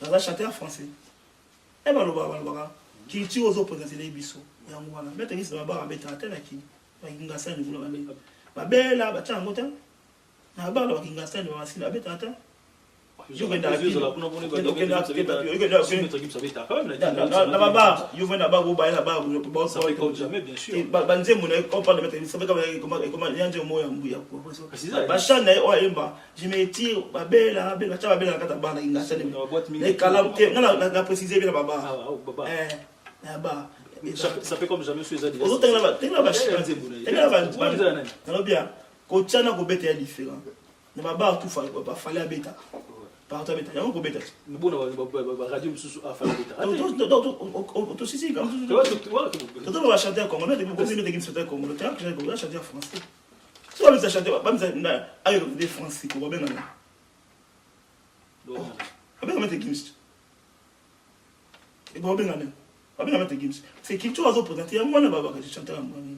Vous avez chanté en français. Et bien, qui tue aux opposants, c'est les bisous. Maintenant, il se va à mettre à terre qui va s'en aller. Ma belle, là, tu as un mot. Na ba la kinga stand wa sila beta ata yo venda akili na baba yo venda ba go ba la ba ba ça va jamais bien sûr ba nze mona on parle de mettre ça fait comment yanje moya mbuya ba chana o emba je me tire ba bela bela cha ba bela kata ba na kinga stand les kala na préciser bien baba na ba Ça fait comme jamais sur les aux autres bien quand tu as un bête différent ne va pas tout faire pas fallait à bêta par ta bêta il y a un bêta bon radio à faire bêta donc si comme tu vas chanter en congolais tu peux continuer de chanter en congolais tu vas chanter en français tu vas chanter pas avec des français qu'on va bien donc avec mettre gims et bon bien avec mettre gims c'est qui tu vas représenter moi na baba que chanter en congolais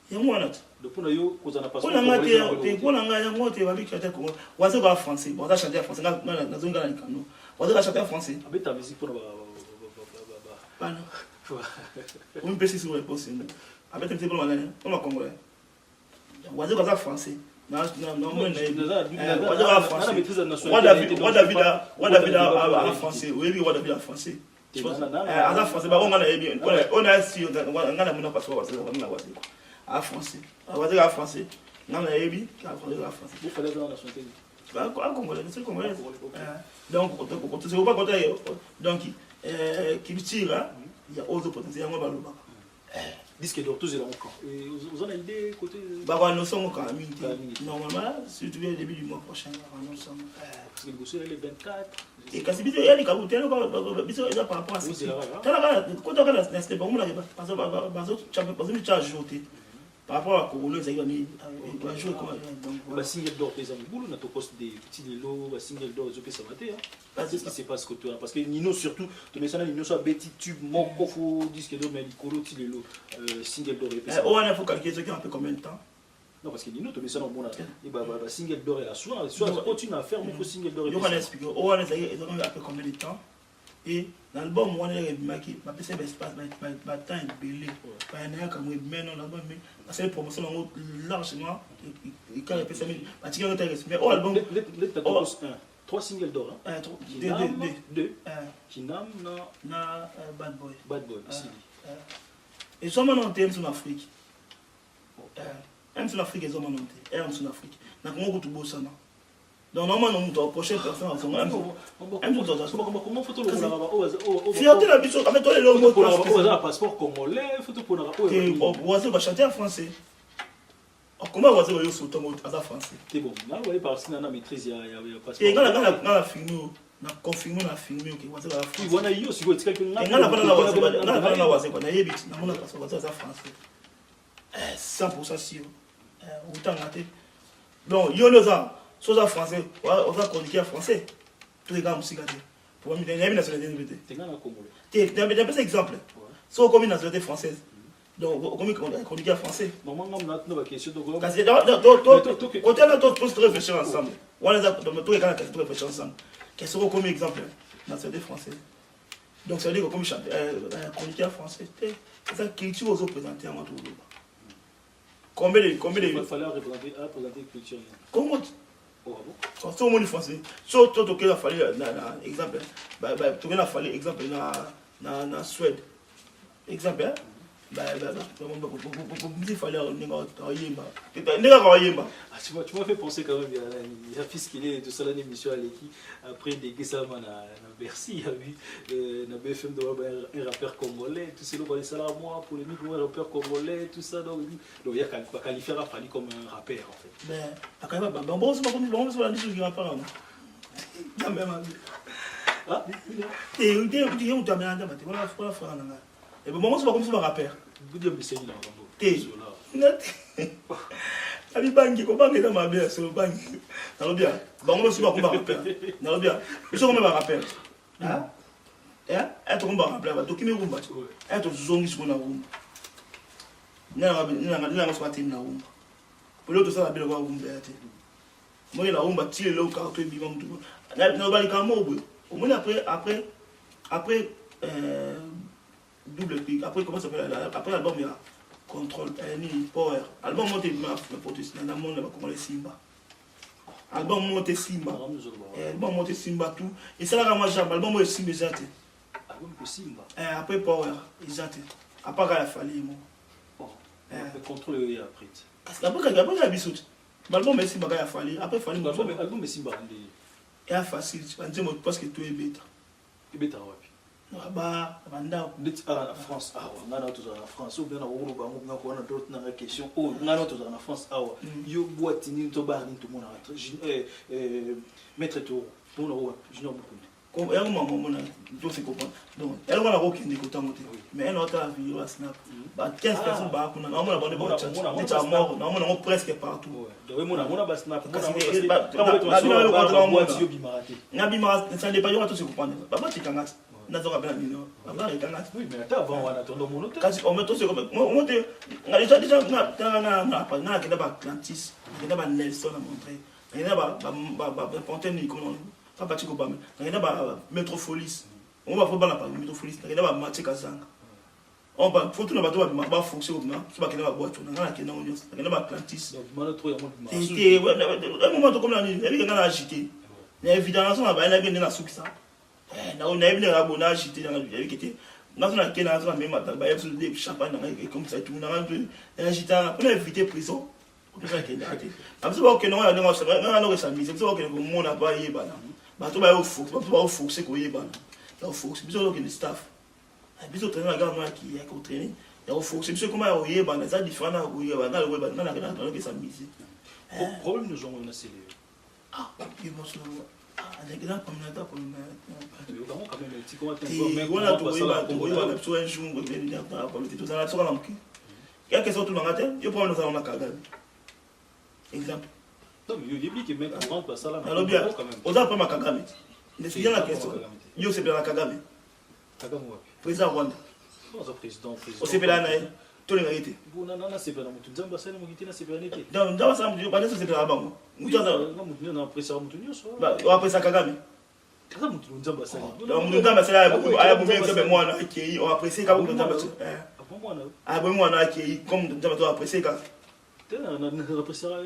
il y a moi là donc on a eu qu'on a pas on a ngate on a ngaya ngote ba bi chanter congolais waze ba français on va chanter en français na zonga na kano waze ba chanter en français avec ta musique pour ba non on peut si sur possible avec un petit peu malade on va congolais waze ba français na moi na waze ba français wa David a français oui wa David a français à français ba on a si on a mon passeport on a waze à français à français non mais ebi à français vous fallait dans la nationalité bah congolais c'est congolais donc tu sais pas quand donc qui tire il y a autre potentiel moi baloba disque d'or tous là encore et vous en avez idée côté bah nous sommes quand même normalement si tu viens au début du mois prochain nous sommes parce que le gosse les 24 et quand c'est bizarre il y a des cabotins par rapport à ça quand on regarde la c'était bon on n'arrive pas parce que tu as ajouté par rapport à Congolais, ça va jouer comme donc single d'or des amis boulot na to poste des petits lélo single d'or je peux ça mater qu'est-ce qui se passe côté parce que Nino surtout tu mets ça Nino soit petit tube mon kofo disque d'or mais licolo petit lélo single d'or on a faut calculer ce qui a fait combien de temps non parce que Nino tu mets ça dans bon et bah single d'or et la soit continue à faire mon single d'or on va expliquer on a fait combien de temps et l'album on est marqué ma PC espace ma temps belé pas un comme mais non l'album mais c'est promotion largement et quand PC mais tu as mais oh album le 3 singles d'or hein 2 Kinam na Bad Boy ici et ça maintenant en sur l'Afrique sur l'Afrique ils ont monté sur l'Afrique na Congo tout beau ça non donc normalement on doit prochaine personne en comment photo le là fierté la biso avec toi les logos pour un passeport congolais photo pour on va chanter en français comment on va dire surtout en français c'est bon là vous voyez parce que na maîtrise il y a passeport et quand la filmer na confirmer la filmer OK on va dire oui voilà yo si vous êtes quelqu'un là na la waze quoi na yebit na mona passeport on va dire français 100% sûr autant raté donc yo ça soit français on va chroniquer en français tous les gars musique pour moi il y a une nationalité t'es dans congolais t'es un exemple soit comme une nationalité française donc comme chroniquer en français normalement on a une question donc parce que quand on a tous réfléchir ensemble on a tous les gars qui réfléchir ensemble qu'est-ce qu'on comme exemple nationalité française donc ça veut dire que comme chroniquer en français c'est ça qui tu vas présenter en tout combien de il fallait représenter culture comment quand tout le monde est français surtout tout qu'il a fallu exemple tout qu'il a fallu exemple na Suède exemple il fallait tu m'as fait penser quand même il y a fils qu'il est de ça l'émission à l'équipe après des Guessama na Bercy na BFM de un rappeur congolais tout c'est le ça là moi pour les micro un rappeur congolais tout ça donc il y a qualifié Rafali comme un rappeur en fait mais quand même bon c'est pas comme bon c'est pas des choses qui rappeur quand même ah et on dit on t'a mis en dame voilà faire là et bon moment c'est pas comme ça rappeur vous dites mais c'est là t'es ali bangi ko bangi dans ma bien sur bangi na bien bon moi c'est pas comme rappeur na bien je suis comme un rappeur hein être comme un rappeur to kimi rumba être zongi sur na rumba na soit na rumba pour l'autre ça la belle rumba ate moi la rumba tire le carton vivant tout na bali ka mo au moins après double clic après comment ça s'appelle après l'album il y a contrôle ni power album monté ma protestant na monde va comment les Simba album monté Simba album monté Simba tout et ça là moi j'aime album monté Simba exact album que Simba après power exact après la fallait moi contrôle il y a après parce qu'après la bisous album mais Simba il fallait après fallait album mais Simba et facile parce que tout est bêta wapi Là-bas, Banda. En France, on a tous en France, ou bien on a d'autres questions. Oh, on a tous en France, yo boîte ni to bar ni tout le monde maître tour pour le junior beaucoup. Et un moment on a tout fait comprendre. Donc, elle va avoir aucun décotant monter. Mais elle a la vidéo à snap. 15 personnes bah on a abonné pour chat. On a presque partout. Donc on a snap. Na bimara ça dépend yo tout se comprendre. Baba tikanga. Na zo kabela nino. Baba ikanga. Oui, mais avant on attend mon autre. Kasi on met tout se comme on te na déjà na kenda ba Atlantis, kenda ba Nelson a montré. Kenda ba Fontaine Nicolas. Pas parti Obama. Kenda ba Metropolis. On va faire la Metropolis. Kenda ba Mathieu Kazanga. On va faut tout le bateau ba foncé au moment. C'est pas kenda ba boîte. Na kenda on yos. Kenda ba Atlantis. Donc mal trop ya monde. Et un moment comme là ni elle kenda agité. Na évidemment ça va na bien na souki ça. Na on a bien abonné agité dans la vie qui était na na kenda na même matin ba yeux de champagne comme ça tout na agité pour éviter prison. Pour ça kenda. Absolument que non ya non ça na no ça mise. Absolument que mon na ba yé bana. Ba to ba au foncé ko yé bana. Là au foncé biso que le staff. Biso traîner la garde qui est entraîné. Il au foncé biso comment au yé bana ça différent na ko yé bana le bana na que ça mise. Problème nous on a c'est Il m'a sur avec la promenade pour quand même petit comment mais on a trouvé un jour on est dans la politique tout ça là sur la mki. Il y a quelque chose tout dans la tête, il prend nous allons la Kagame. Exemple. Non mais il dit que même on rentre pas ça là. Alors bien, on a pas ma Kagame. Il y a la question. Yo c'est bien la Kagame. Kagame président Rwanda. Président. On s'est là naï. Tout le vérité. Bon non c'est pas dans mon Nzamba ça mo gitena c'est pas nete. Donc dans ça me pas ça c'est là bas. Mutu na après ça mutu nyoso. Bah après ça Kagame. Kagame mutu Nzamba ça. Donc mutu Nzamba ça aya beaucoup que moi na qui on apprécie quand mutu Nzamba. Ah bon moi na qui comme Nzamba to apprécier quand. On appréciera.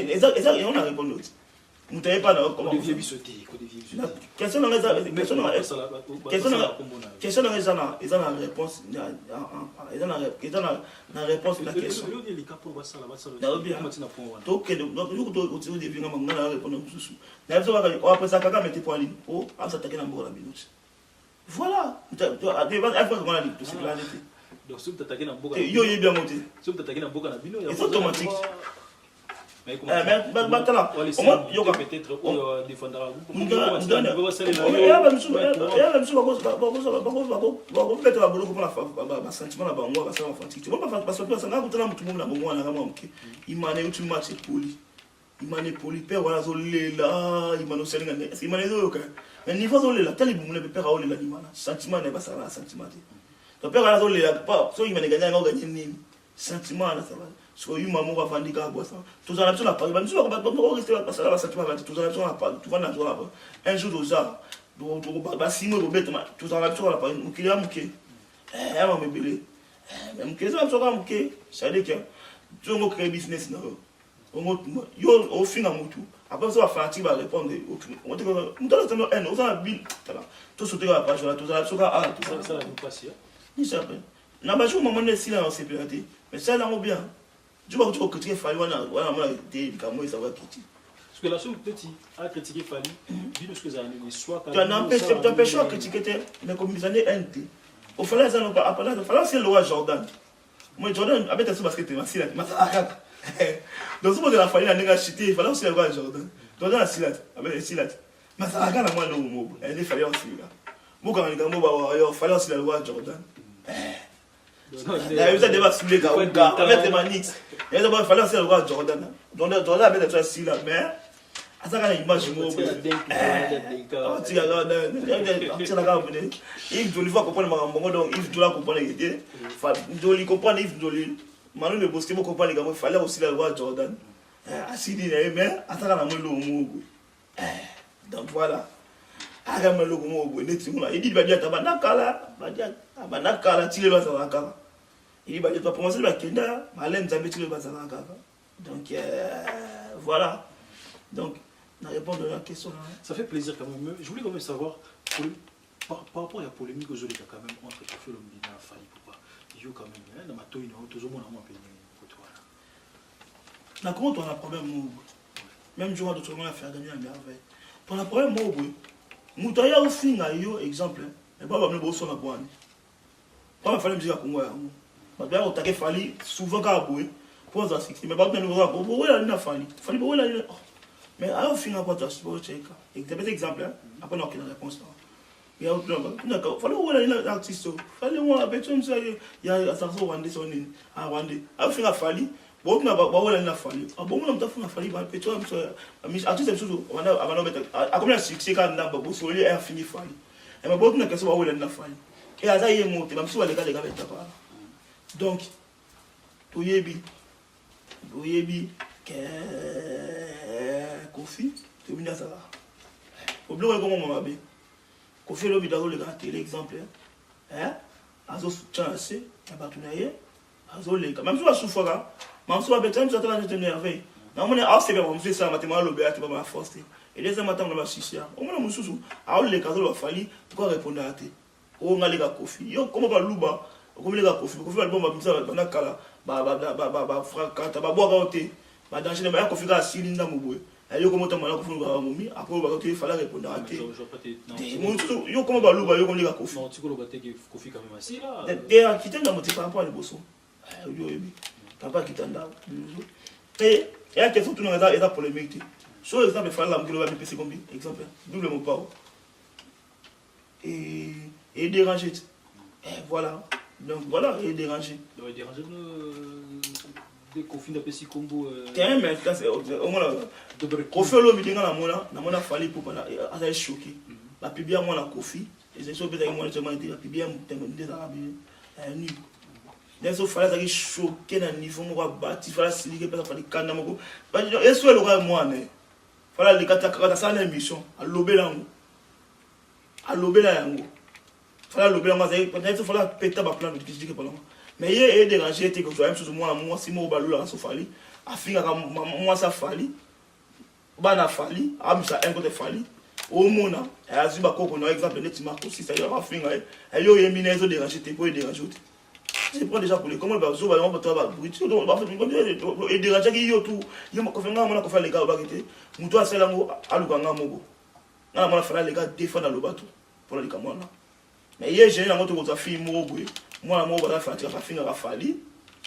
Exact on a répondu. Vous n'avez pas comment question dans les question dans la réponse la réponse la question donc au début on a répondu après ça Kaka mettait pour en ligne oh ça attaquer dans la minute voilà donc si tu attaquer dans boka yo est bien monté si tu attaquer dans boka na bino c'est automatique. Mais yo peut-être défendra so yu maman va vendre ka boisson tout ça là pas même si on va rester passer là ça tu vas tout ça là pas tu vas là un jour aux arts donc ba simo bo bête tout ça là pas on qui a muké on me belé même que ça va muké ça dit que tu on créer business là on yo au fin à mutu après ça va faire va répondre on te on donne un on ça bill tout sauter la page là tout ça ça nous passe ni ça na ba jour maman ne silence c'est pété mais ça là on bien. Tu vois que tu critiques Fali, voilà, comment ça va critiquer. Parce que la chose petit à critiquer Fali, dis nous ce que ça a donné, soit tu empêches à critiquer, mais comme ils années NT. Au fallait ça, après, il fallait c'est le roi Jordan. Moi, Jordan, avec ta parce que tu m'as dit, donc, si vous avez la Fali, il a chité, il fallait aussi le roi Jordan. Jordan a silat, avec les silat. Mais ça a gagné moi le mot, il fallait aussi là. Moi, quand il fallait aussi le roi Jordan. Il y a eu ça débat sur les gars, avec les manix. Il fallait aussi le roi Jordan. Donc Jordan avait des choses là, mais à ça quand il image moi. Tu regardes, il doit voir comprendre ma donc il doit comprendre l'idée. Il doit comprendre, il doit Manu le boss qui me comprend les gars, il fallait aussi le roi Jordan. Asidi mais à ça quand le mot. Donc voilà. Agama le mot il dit bah bien tabanakala, bah bien tabanakala tile ba ça. Il va dire pour moi c'est le Kenya, Malem Zambie le bazar donc voilà. Donc on répond à la question. Ça fait plaisir quand même. Je voulais quand même savoir par rapport à la polémique aujourd'hui quand même entre Koffi Olomide et Fali Poupa. Il y a quand même dans ma toile tout le monde a moins payé pour toi là. Na comment on a problème même jour d'autres monde a fait gagner à merveille. Pour le problème Moutaya au fin yo exemple et pas me bosso na boani pas fallait musique à Congo ba bien attaquer fali souvent ka boy pour ça 60 mais pas même nous pour ouais na fali pour ouais mais alors finir pas ça pour checker et des exemples après on a une réponse là il y a d'accord fallait ouais l'artiste fallait moi beton ça il y a ça so rendre son à rendre alors finir fali bon na ba ouais na fali bon on t'a fait fali ba beton ça mais artiste c'est toujours on a mettre à combien succès quand na ba so il a fini fali et mais bon na question ba ouais na fali et à ça il est monté même si les gars bêta pas donc toyebi que Kofi tu viens ça au bleu comme on m'a dit Kofi le vidéo le gars télé exemple hein azo chance et batunaye azo le même si on souffre là même si on besoin de ça te énervé na mon a c'est bien on fait ça matin le béat pas ma force et les matin on va chichia au moins mususu a le cas va fali pour répondre à te o ngale ka Kofi yo comment va luba comme les gars Kofi album va ça na kala ba fracata ba boa côté ba danger mais Kofi ga silinda mubwe yo comment ta mala Kofi ba mumi après ba côté il fallait répondre à te yo comment ba luba yo comme les gars Kofi non tu ko ba te Kofi quand même assis là de quitter na motif par rapport à les bosso yo ebi t'as pas quitter là et a question tout dans la polémique sur exemple il fallait la mukilo ba PC combien exemple double mot pas et déranger et voilà. Donc voilà, il est dérangé. Il est dérangé des confins d'Apessi Combo. Tiens, mais c'est au moins Kofi l'homme il la mona fallait pour pas ça est choqué. La pibia moi la Kofi, et c'est sûr que moi je m'ai dit la pibia des arabes nu. Les autres fallait ça choqué dans niveau moi bâti fallait siliquer parce fallait canne moko. Et soit le roi moi né. Fallait les kata ça l'émission à lobelango. À lobelango. Fallait le bien manger peut-être fallait péter ba plan de critique pas mais il est dérangé était que même chose moi si moi balula so fali afinga moi ça fali bana fali amsa un côté fali au mona azuba koko no exemple net marco si ça va afinga et yo yemi nezo dérangé te pour déranger je prends déjà pour les comment ba zo ba on ba bruit donc ba fait et déranger qui yo tout yo ko fenga mona ko fa les gars ba kete muto asela ngo aluka ngamoko na mona fala les gars défendre le bateau pour les camona mais hier j'ai un autre chose fille moi na moi ba fa tira finga ka fali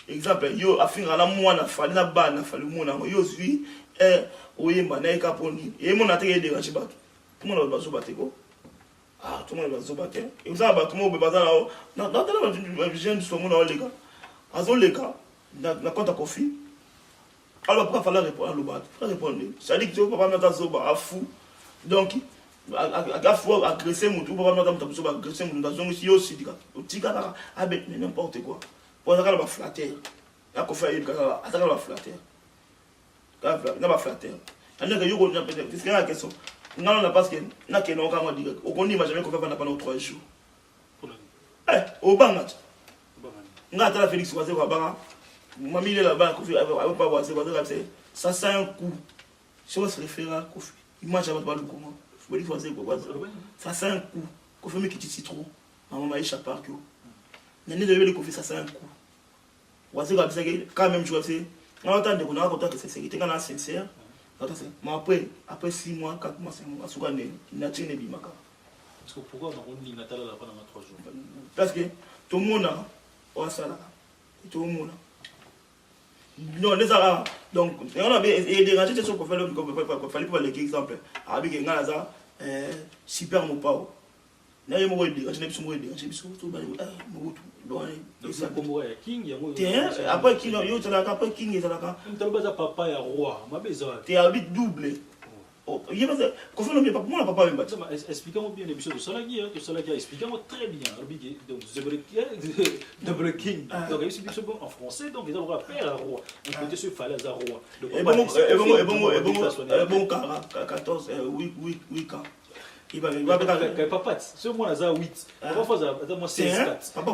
exemple yo afinga na moi na fali na ba na fali moi na yo zui oyemba na ka poni et mon na te déranger bato tout le monde va zo bateko tout le monde va zo bater et vous avez tout le monde bazala na dans jeune so mon na les gars azo les gars na compte Kofi alors pourquoi fallait répondre à le bato faut répondre ça dit que tu papa mettre zo ba fou donc à fois agresser mon tout pas madame t'as besoin agresser mon dans un aussi aussi tika avec n'importe quoi pour ça va flatter la ko faire il ça va flatter na va flatter anda que yo ko peut-être c'est la question non non parce que na que non comment dire on connaît jamais qu'on va pendant 3 jours au bangat ngata la Félix Oise ko banga mami il est là-bas ko avec pas Oise ça c'est un coup si on se réfère à Kofi il mange pas le comment ça c'est un coup Kofi me quitte citron maman m'a échappé par que nene devait le Kofi ça c'est un coup Oise quand même je sais on entend qu'on a contact que c'est sécurité quand on est sincère mais après 6 mois 4 mois 5 mois souvent il n'a tenu bimaka parce que pourquoi on dit Nathalie là pendant 3 jours parce que tout le monde a ça là tout le monde non les arabes donc on a et déranger c'est ce qu'on fait le fallait pour l'exemple avec ngalaza super mon pas na yemo ko déranger ne biso mo déranger biso to ba mo donc ça comme ya king ya mo après king yo tala après king et tala ka mtambaza papa ya roi mabeza tu habite double il va qu'on fait le papa moi papa même expliquez-moi bien l'émission de Salagi expliquez-moi très bien donc double king donc il explique bon en français donc ils ont droit père à roi on peut se faire à roi et bon 14 oui quand il va papa ce mois là 8 papa faut moi 16 4 papa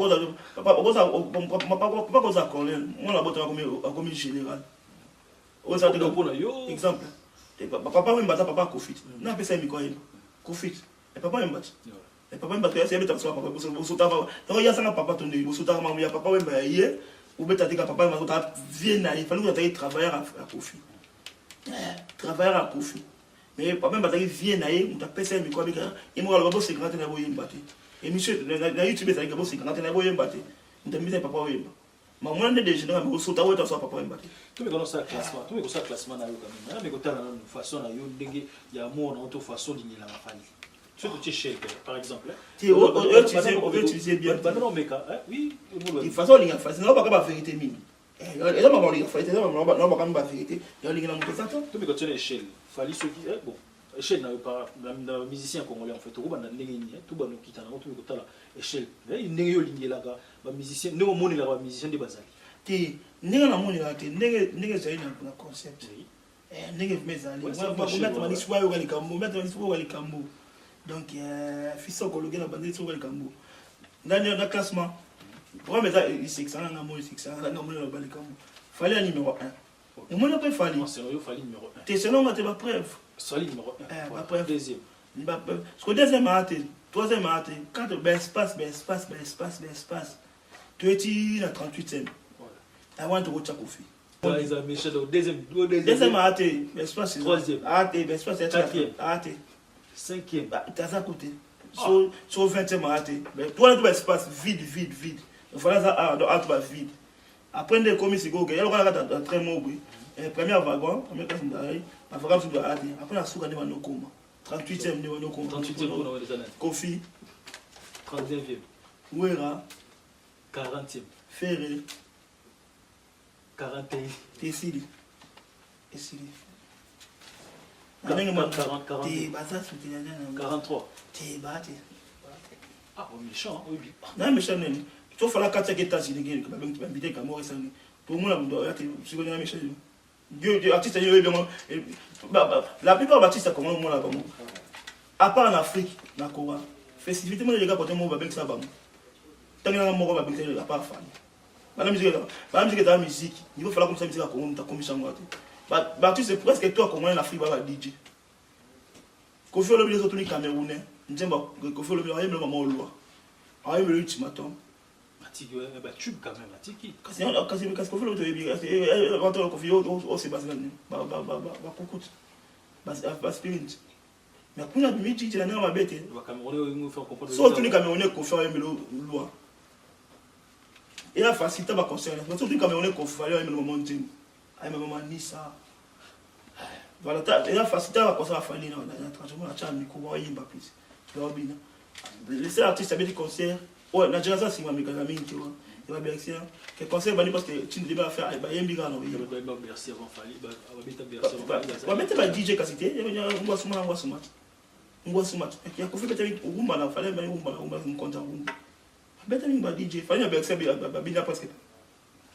cosa colonel moi la botte comme général on ça exemple papa même bata papa Kofi na pesa mi quoi Kofi et papa même bata et papa même bata c'est beta papa boso ta donc il y a ça papa ton boso ta maman ya papa même ba hier ou beta tika papa même ta vient il fallait que tu travailler à Kofi travailler à Kofi mais papa même bata vient na on ta pesa mi quoi et moi le boss c'est grand na boyi mbati émission na YouTube ça que bosi quand na boyemba te ndamisa papa oyemba maman ne déjà na bo sota weta so papa oyemba te tout me connaît ça classement tout me connaît ça classement na yo quand même mais quand na façon na yo ndenge ya mo na autre façon d'ingila la famille ce que tu cherches par exemple tu on utiliser bien non mais oui de façon l'inga façon na pas la vérité mimi et là maman l'inga façon non pas comme la vérité ya l'inga na moto ça tout me connaît échelle fallait ce qui bon échelle na musicien congolais en fait tout bana ndenge ni tout bana kitana tout me kotala échelle ndenge yo lingela ka ba musicien ndenge moni la ba musicien de bazali ti ndenge na moni la te ndenge zali na concept ndenge mezali moi mettre mani swa yo kali kambo mettre mani swa kali kambo donc fiso ko logela bandi swa kali kambo ndani na classement pour mettre 600 na mo 600 na mo na bali kambo fallait numéro 1 et moi na pas fallait c'est yo fallait numéro 1 te selon ma te ba preuve Solide numéro 1. Après, deuxième. Parce que deuxième arrêté, troisième arrêté, quand tu espace. Tu es à 38e. I want to go to Kofi. Deuxième arrêté, espace. Troisième. Arrêté, espace. Quatrième. Arrêté. Cinquième. Tu as à côté. Sur 20e arrêté. Toi, tu as espace vide. Voilà ça, tu as vide. Après, on est commis, c'est quoi? Il y a un très mauvais. Premier wagon, premier classe d'arrêt, la vacance doit arrêter. Après la souka de Manokoma. 38e de Manokoma. 38e pour les années. Kofi. 39e. Ouera. 40e. Ferré. 41. Tessili. 43. Ah, méchant, oui. Non, méchant, non. Il faut la 4 États-Unis qui va inviter Camor et Sani. Tout le monde a été méchant. Dieu, artiste, la plupart des artistes, comment on l'a à part en Afrique, dans le Coran, festivité, les gars, quand on va bien ça, tant qu'il y a un mot, on va bien ça, pas fan. La musique est la musique, il va falloir comme ça, musique à Coran, ta commission. C'est presque toi, comment en Afrique va DJ. Quand on fait les autres Camerounais, on dit qu'on fait le moment au loi. Ah, il me l'ultimatum. Tube quand même, Tiki. Parce qu'on fait le c'est mais pour la midi, tu n'as pas bête. Surtout les Camerounais qu'on fait une loi. Et la facilité va concerner. Surtout les Camerounais qu'on fait un moment de moment ni ça. Voilà, et la facilité va concerner la famille dans la transition, la chambre, comment il va plus. Tu vois bien. Les artistes avaient des concerts. Ouais, la génération c'est ma mécanique, tu vois. Il va bien essayer. Quel conseil va dire parce que tu ne devais pas faire, il va y avoir un bilan. Il va y avoir un bercy avant Fali, il va mettre un DJ cassité, il va y avoir un sumat. Il y a qu'on fait peut-être un rumba là, fallait un rumba, un compte en rumba. Peut-être un DJ, fallait un bercy, il va presque.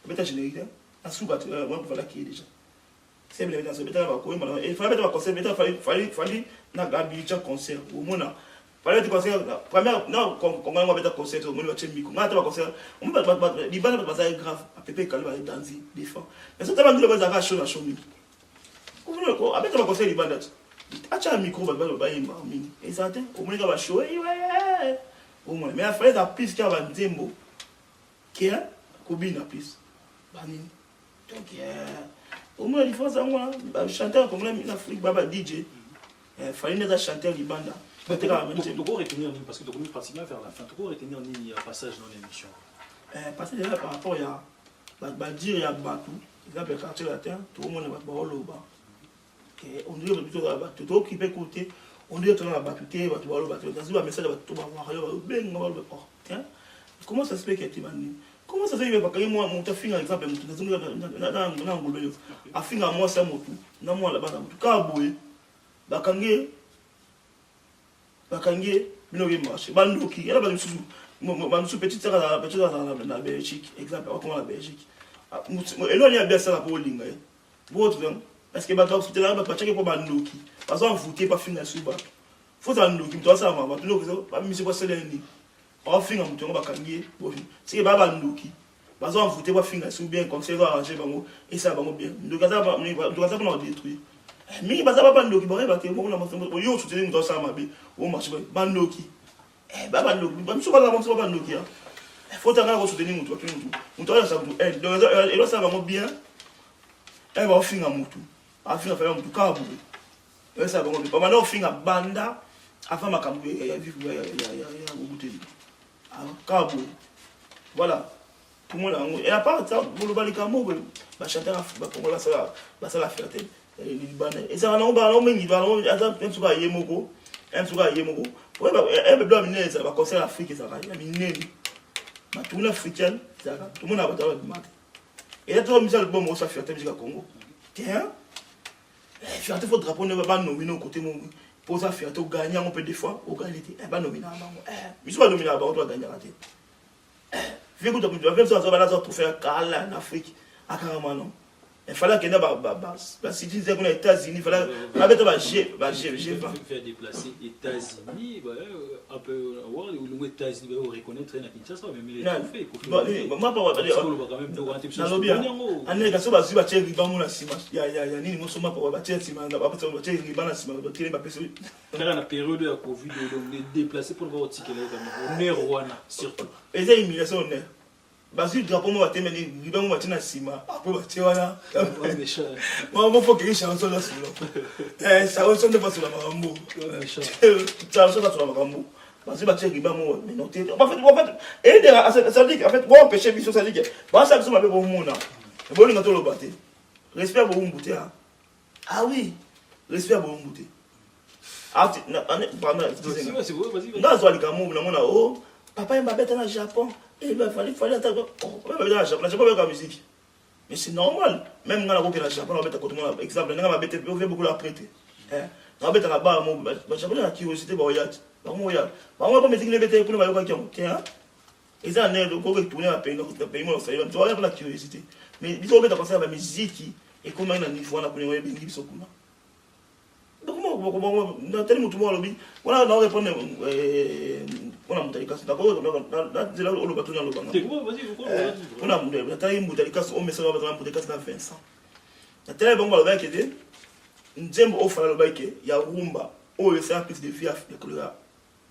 Peut-être un générique, un soubat, moi pour la qui est déjà. C'est bien, c'est peut-être un concert, il fallait mettre un concert, fallait un concert au moins. Fallait que concert première non comment on va mettre concert au monde va micro on va concert on va les bandes va ça grave à pépé calme va danser défend mais ça tellement de va chaud la chaud on va avec le concert les bandes acha micro va yimba mini et ça au monde va chaud ouais au moins mais après la piste qui va ndembo qui est kobina piste bani donc au moins il faut ça moi chanteur comme l'Afrique baba DJ fallait nettoyer chanteur les bandes. Tu peux retenir parce que tu commences pratiquement vers la fin. Tu peux retenir un passage dans l'émission. Passage déjà par rapport à dire il y a Batou, il y a le quartier de la terre, tout le monde est au bas. On dit que tu es occupé côté, on dit que tu es battu, tu es battu, tu as un message de tout le monde. Comment ça se fait que tu m'as dit? Comment ça se fait que moi, mon film, par exemple, a film à moi, c'est mon tout. Non, moi là-bas, tout cas, boué, bakangé. Bakange binoge marché bandoki elle va nous bandu petite sœur la Belgique exemple comment la Belgique et là il y a bien ça pour linga votre parce que bato c'était là ba chake pour bandoki parce qu'on voter pas finir sur bato faut ça bandoki toi ça va tu know pas monsieur pas seleni on finir mutu bakange bon c'est ba bandoki parce qu'on voter pas finir sur bien comme c'est arranger bango et ça bango bien donc ça va détruire mais baza ba bandoki ba te mo na mo yo soutenir mutu ça mabe o marché bandoki bandoki ba miso ba mo bandoki ya faut tanga ko soutenir mutu ya ça donc et là ça va bien va finir mutu a finir faire mutu ka boube et ça va pas maintenant finir banda avant makambo ya vivre ya buteli Cabo. Voilà. Tout le monde a un. Et à part ça, pour le Balikamo, bah chanteur congolais ça la fierté. Les Libanais. Et ça on va même sur Yemoko. Yemoko. Ouais bah elle doit mener ça va concert Afrique ça va. Il mener. Bah tout le monde africain, ça tout le monde a battu de matin. Et là tout le monde a le bon mot ça fierté musique Congo. Tiens. Fierté faut drapeau ne va pas nominer au côté mon pour ça fierté gagner on peut des fois au gagner et pas nominer avant. Mais si pas nominer avant on doit gagner raté. Vu que tu as ça va là pour faire en Afrique à carrément non. Il fallait qu'il y ait des si tu disais qu'on est aux États-Unis, il fallait faire déplacer États-Unis, un peu voir où les États-Unis vont reconnaître un Kinshasa, mais il est tout fait. Moi, pas la période de la Covid, déplacer pour voir ticket là, Rwanda surtout. Et c'est immigration. Basi drapeau mo bateme ni riba mo batina sima après batie wana moi faut que chanson là sur ça on sonne pas sur la marambo ça sur la marambo basi batie riba mo mais noté en fait et ça dit en fait bon empêcher mission ça dit que bon ça que mabe bon mona bon ngato lo baté respect bon mbouté ah oui respect bon mbouté ah vas-y dans le Cameroun na mona oh papa il m'a bête dans le Japon. Et il fallait attendre. Même dans le Japon, la musique. Mais c'est normal. Même dans le Japon, on va mettre à côté de moi. Exemple, on va beaucoup la prêter. On va mettre là-bas, le Japon a la curiosité. On va pas mettre les bêtes pour nous voir quelqu'un. Et ça, on est retourner à pays, on va la curiosité. Mais ils ont mettre à penser à la musique et comment on a niveau, on a connu les bénéfices. Donc, dans tel monde, on a répondu. On a monté les casses d'accord c'est là où le bateau dans le banc on a monté les casses on met ça dans le monté casses dans Vincent la télé bon va le baquer nzembo offre le baquer il y a rumba oh c'est un piste de vie avec le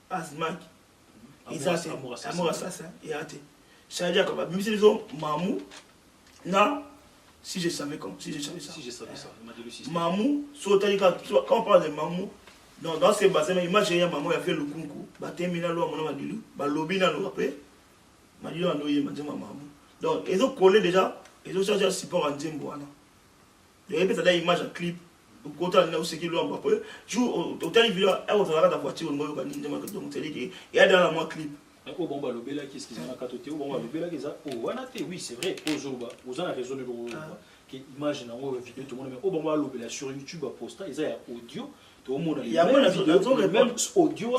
asmak et ça c'est amour assassin et até ça veut dire comme même si ils ont mamou non si je savais ça mamou sur quand on parle de mamou dans ces bassins, imaginez maman a fait le concours. Batemina lo amona madilu, ba lobina lo après. Madilu andoye madjama maman. Donc ils ont collé déjà, ils ont chargé un support en Nzembo wana. De répéter la image en clip. Au côté là où c'est qui lo après. Jour au tali vidéo, elle va la voiture on va Nzembo donc c'est dit il y a dans la moi clip. Au bon ba lobela qui est-ce qu'ils ont à côté au bon ba lobela qui ça. Oh wana té oui, c'est vrai au jour vous en avez raison de qui imagine en vidéo tout le monde mais au bon ba lobela sur YouTube à poster, ils a audio. Il y a même audio audio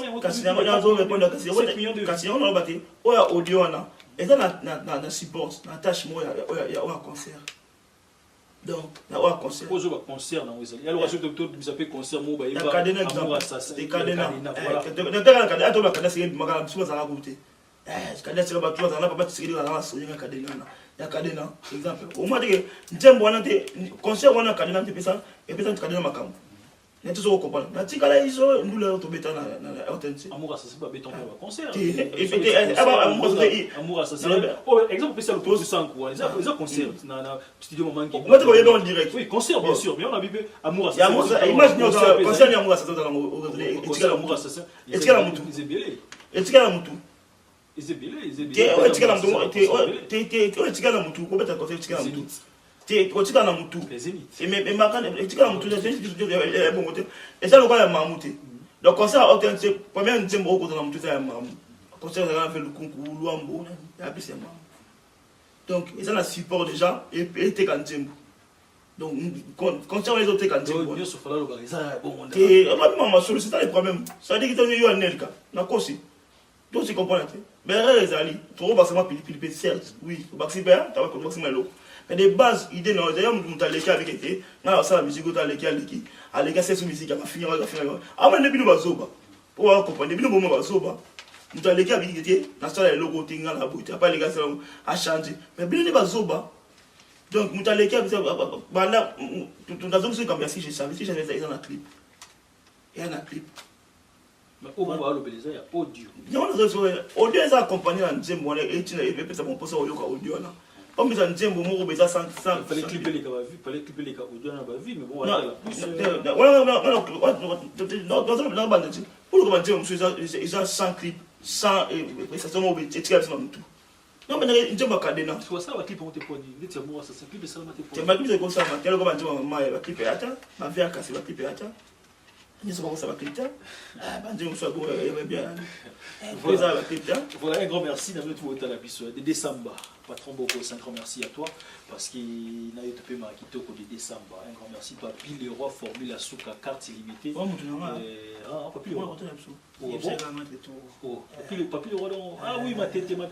et ça na support na tâche moi il y a un concert donc na un concert pose un concert dans il y a le reste de tout ça peut concert moi il y a cadena exemple des cadena donc cadena c'est magana tu vas à la goûter cadena c'est ba tu vas à la papa tu sais dans la sonia cadena il y a cadena exemple au moins que njembo wana te concert wana cadena te pesa et pesa cadena makambo. Il y a tout ce qu'on comprend. La tique à la ISO, nous l'avons tombé dans la authentique. Amour assassin, pas béton pour un concert. Amour assassin. Exemple, c'est le pose de 5 coups. Ils ont concert dans le studio moment qui. Moi, tu voyais en direct. Oui, concert, bien sûr. Mais on a vu Amour assassin. Imagine, concert, il y a Amour assassin dans Amour assassin. Est-ce qu'il y a un moutou? Est-ce qu'il y a un moutou? Est-ce qu'il y a un moutou? Est-ce qu'il y a un moutou? Est-ce qu'il y a un moutou? Comment tu as conseillé? Est-ce qu'il y a un moutou? Tu as un moutou. Mais ma canne, tu as un moutou. Et ça, le gars est mamouté. Donc, quand ça, authentique, première une au côté de la moutou, c'est un mamou. Quand ça, on a fait le concours, l'ouambo, il y a plus c'est mamou. Donc, et ça, on a support déjà, et t'es quand t'es donc, quand tu as les autres, quand t'es bon. Et maman, c'est ça le problème. Ça veut dire que tu as eu un elka. N'a aussi. Donc, tu comprends. Mais les alliés, tu vas pas piliper, certes, oui. Tu vas pas piliper, mais des bases, idées, non, d'ailleurs, nous avons les avec été, nous avons la musique, nous avons les c'est sous musique, on va finir, ah, mais depuis nous avons zoba. Pour comprendre, depuis nous avons zoba. Nous avons les avec été, nous avons les logos, nous avons la boutique, après les gars, à changer. Mais bien, nous avons zoba. Donc, nous avons les avec été, nous avons zoba comme si j'avais un clip. Il y a un clip. Mais au moment où il y a audio. Il y a audio, ils ont accompagné la deuxième mois, et tu as mon poste audio. Comme ils ont dit, il fallait clipper les cas, il fallait clipper les cas audio, on a vu, mais bon, non, pour le comment dire, ils ont 100 clips. sans prestation au petit tu as tout non mais il pas cadena tu vois ça va clip on te poni dit tu moi ça c'est clip ça m'a te tu m'as dit comme ça tu as comme tu m'as va clip ata ma vie a cassé va clip ata ni ça va clip ah ben Dieu soit bon bien voilà un grand merci d'avoir tout au la de décembre patron beaucoup un grand merci à toi parce qu'il n'a eu de paiement qui te de décembre un grand merci toi pile le roi formule la souka carte illimitée ah papi le roi papi le roi ah oui ma tête moi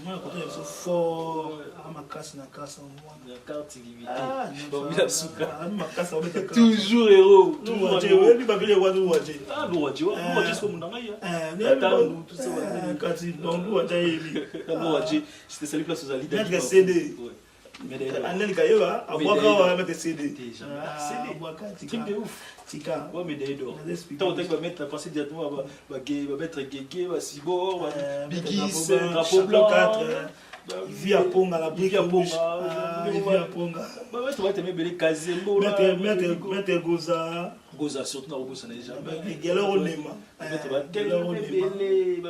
quand je suis fort ma casse na casse la carte illimitée formule la souka ma casse toujours héros toujours héros papi le roi ah le roi c'est comme dans tout ça quand il donc le roi c'était celui place aux alliés mettre CD Anel Kayewa aboka mettre CD truc de ouf tika ouais mais d'ailleurs tant que va mettre passer directement va mettre Gege va Sibor Bigis drapeau blanc 4 via Ponga la brique via Ponga bah ouais tu vas te mettre Kazembo mettre Goza surtout dans Goza déjà Gelo Onema va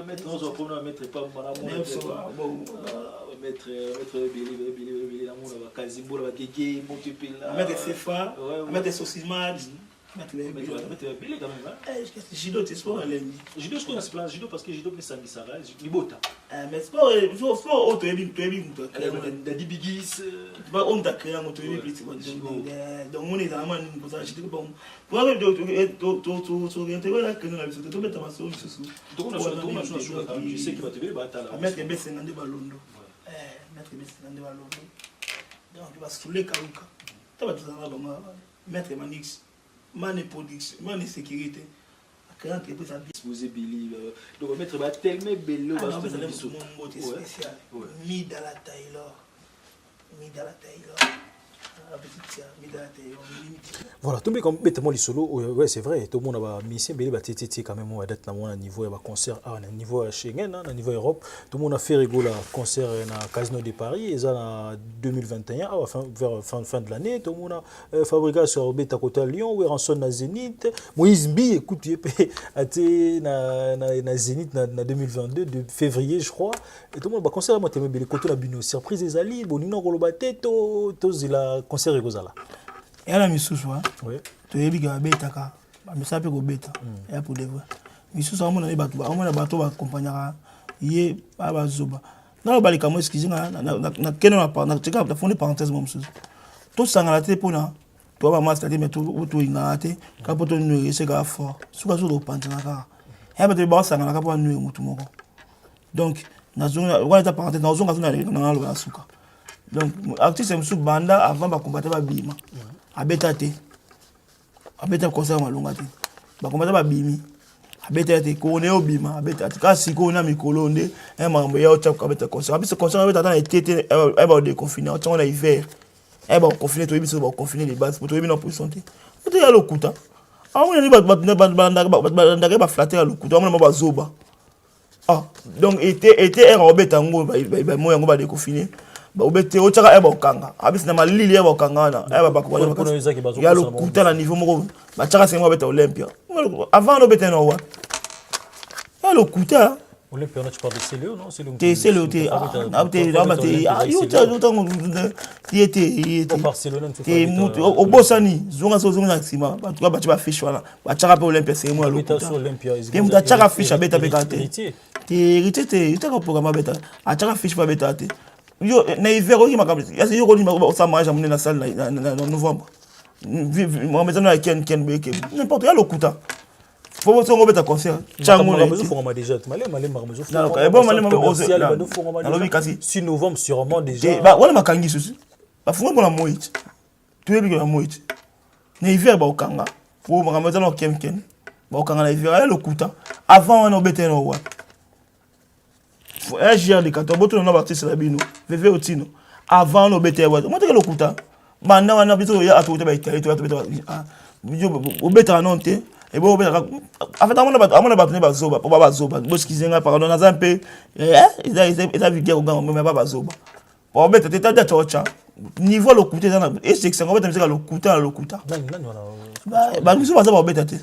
mettre dans un promenade mettre pas mettre Bélé la monde va Kazimbo va Gege Montepela mettre Sefa mettre Sosimad mettre Bélé quand même judo tu sport judo je connais pas judo parce que judo c'est Sami Sara Libota mais sport auto ebi Dadi Bigis ba on t'a créé un auto ebi petit donc on est dans man pour ça judo bon pour que to orienter là que nous la biso to mettre ma so donc je sais qu'il va te battre mettre mbese ngande balondo mettre mbese ngande balondo donc tu vas souler karuka tu vas tout ça mettre manix Mané production, mané sécurité. Créer entreprise à disposer Billy. Donc mettre tellement bello parce que c'est un mot spécial. Midala Taylor. Voilà, tout le monde est solo. Ouais, c'est vrai. Tout le monde a mis quand même à niveau de concert, à niveau Schengen, à niveau Europe. Tout le monde a fait rigoler concert à Casino de Paris. Et ça en 2021, vers fin de l'année, tout le monde a fabriqué sur Beta Côte Lyon, où Ranson à Zénith. Moïse Mbi, écoute, il était à Zénith en 2022, de février, je crois. Et tout le monde a concert à moi, les côtés de la Bino. Surprise des alliés, Bonino Rolobate, tous la concert rigozala. Et à la misusu, oui. Tu es bien bêta car, mais ça peut go bêta. Et pour de vrai. Misusu on a bateau, on a bateau accompagnera. Yé baba zoba. Na ba likamo excuse na keno na tika da fond parenthèse mon misusu. Tout ça na la télé pour na. Tu vas master mais tout ingate, ka poto nu c'est ga fort. Suka zo do pantana ka. Et ba te ba ça na ka po nu mutu moko. Donc na zona on est parenthèse na zona na lo suka. Donc artiste msu banda avant ba combattre ba bima abeta concert malonga te ba combattre ba bimi abeta te ko ne obima abeta ka siko na mikolo nde mambo ya ocha ko abeta concert abisa concert abeta na été ba de confiner on a hiver ba confiner to biso ba confiner les bases pour to bina pour santé to ya lokuta amuna ni ba flatter ya lokuta amuna ba zoba donc été obeta ngo ba moya ngo ba de confiner obete ochaka eba okanga abisi na malili eba okanga na eba bakubana ya lokuta na niveau moko bachaka sema obeta Olympia avant obeta na wa ya lokuta Olympia tu parles de Célio non c'est le thé yo tiete Barcelone te mutu obosani zonga sima batuka bachi ba fish wala bachaka pe Olympia c'est moi lokuta te muta chaka fish abeta bekate te irité itaka programme beta achaka fish ba beta te yo na hiver oki makambo yasi yo koni ça mange amener na salle na novembre moi maison na ken beke n'importe ya lokuta faut vous on beta concert chango na maison fongama déjà malé maison fongama bon malé fongama kasi 6 novembre sûrement déjà ba wala makangi susi ba fongama pour la moite tu es la moite na hiver ba okanga pour makambo na ken ba okanga na hiver ya lokuta avant on obeta na wa un GR de 14 boto na artiste la bino VV Otino avant no bete wa mo te lokuta banda wana biso ya atuta ba ikali to beta o beta non te e bo beta en fait amona ba ne ba zoba po ba zoba bo skizenga pardon na zampe eza vulgaire o ganga mais ba zoba po beta te ta chocha niveau lokuta na et c'est que ça ngobeta misika lokuta nani wana ba biso ba beta te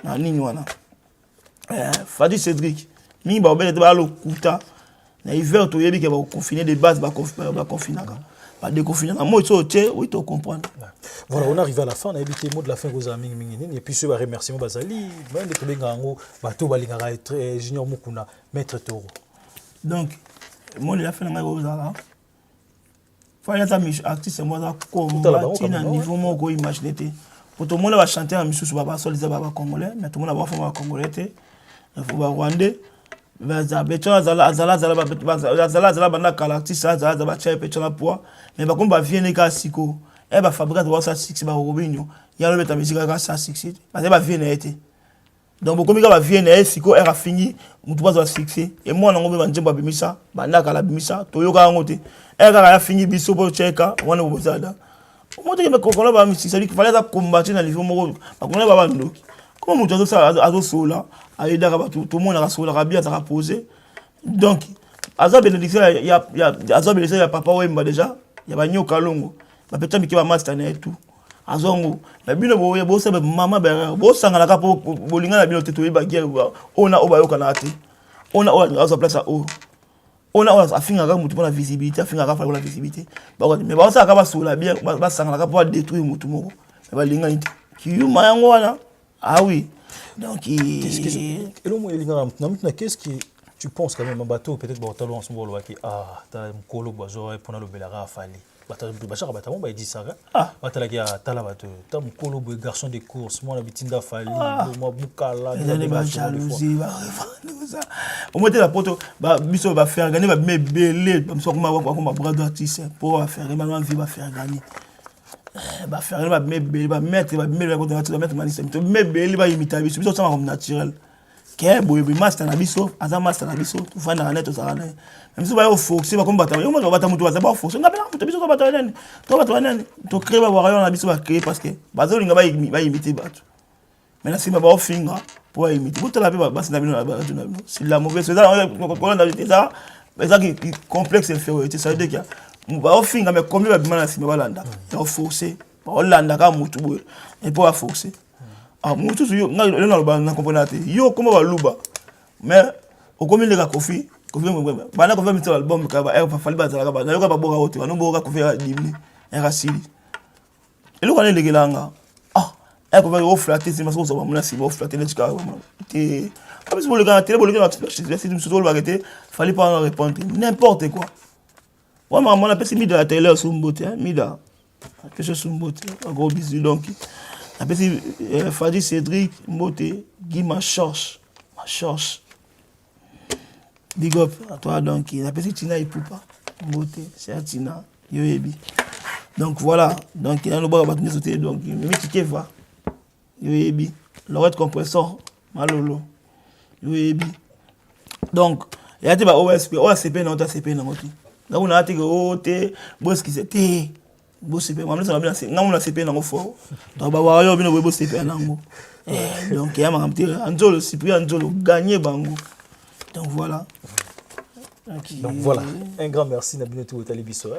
na nini wana Fadi Cédric mingi ba obele ba lokuta na hiver to yebi ke ba confiner de base ba confiner ba déconfiner na moi so tché oui to comprendre. Voilà, on arrive à la fin, on a évité le mot de la fin aux amis et puis ce remerciement Bazali, même de Tobengango, bateau balingara et Junior Mukuna, maître Toro. Donc moi de la fin na ngozala. Fallait ça artiste moi ça comme à niveau mon go imaginer té. Pour tout le monde va chanter en missus baba sol les baba congolais, mais tout le monde va faire congolais té. Il faut ba rwandais. Azala banda artiste azala ba chai petona poa mais ba komba vienne ka siko e ba fabrique ba sa 6 ba robinho ya lo beta musique ka sa 6 parce ba vienne été donc beaucoup ba vienne siko era fini mutu ba 6 et moi na ngombe ba njemba bimisa banda kala bimisa toyoka ngote era ya fini biso po cheka wana bozada moi te me kokola ba musique ça dit qu'il fallait ça combattre dans niveau moko ba kokola ba ndoki comment mutu azo sola aida ka tout le monde a sola ka bien ça poser donc aza bénédiction ya aza bénédiction ya papa wemba déjà ya ba nyoka longo ba peta miki ba master na tout azongo na bino boye bo sebe mama ba bo sangala ka po bolinga na bino teto ba guerre ona oba yoka na ate ona aza place o ona afinga ka mutu na visibilité afinga ka fa la visibilité ba mais ba sa ka ba sola bien ba sangala ka po détruire mutu moko ba linga nti kiyuma yango wana ah oui donc qu'est-ce qui tu penses quand même un bateau peut-être bon talon en ce moment ah t'as un colo boiso pour na le belara fali bateau bachara bateau ba dit ça ah bateau la tala bateau t'as un colo boy garçon de course moi la bitinda fali moi bukala ba jalousie ba ça au moins la poto ba biso ba faire gagner ba belé comme ça comme bras d'artiste pour faire vraiment vie ba faire gagner ba faire ba belé ba mettre ba mettre maniste mais belé ba imiter biso biso ça comme naturel que boy master na biso aza master na biso tu fana na net ça même si ba yo foxer ba comme bata yo mo bata mutu ba foxer ngapela mutu biso ko bata nani to créer ba warayo na biso ba créer parce que bazo linga ba imiter batu mais na sima ba ofinga pour imiter buta la ba basi na bino ba tu na bino c'est la mauvaise ça on a ça qui complexe infériorité ça veut dire que ba ofinga mais comme ba bima na sima ba landa to forcer ba landa ka mutu boy et pour forcer ah mutu yo na ba na comprendre yo comment va luba mais au comme les kofi bana kofi mettre album ka ba fali ba zala ba na yo ka ba boka hote no boka kofi dimni era sili et le connait les langa ah e ko va o flatter c'est parce que ça va mon si va flatter les cas te parce que le gars télé le gars c'est une chose arrêter fallait pas répondre n'importe quoi moi maman appelle c'est mida Taylor Sumbote mida quelque chose Sumbote un gros bisou donc appelle Fadi Cédric Mbote Guy Machorche big up à toi donc il appelle Tina Ipupa Mbote c'est Tina Yoebi donc voilà donc il y a le bas battu sauter donc il me dit va Yoebi l'oreille compresseur malolo Yoebi donc il y a des OSP non OSP non donc on a été que boss qui c'était boss CP moi ça va bien on a CP dans fort donc ba wa yo bino boss CP nango donc il y a mamti Anzolo Cyprien Anzolo gagner bango donc voilà un grand merci Nabino tout Talibiso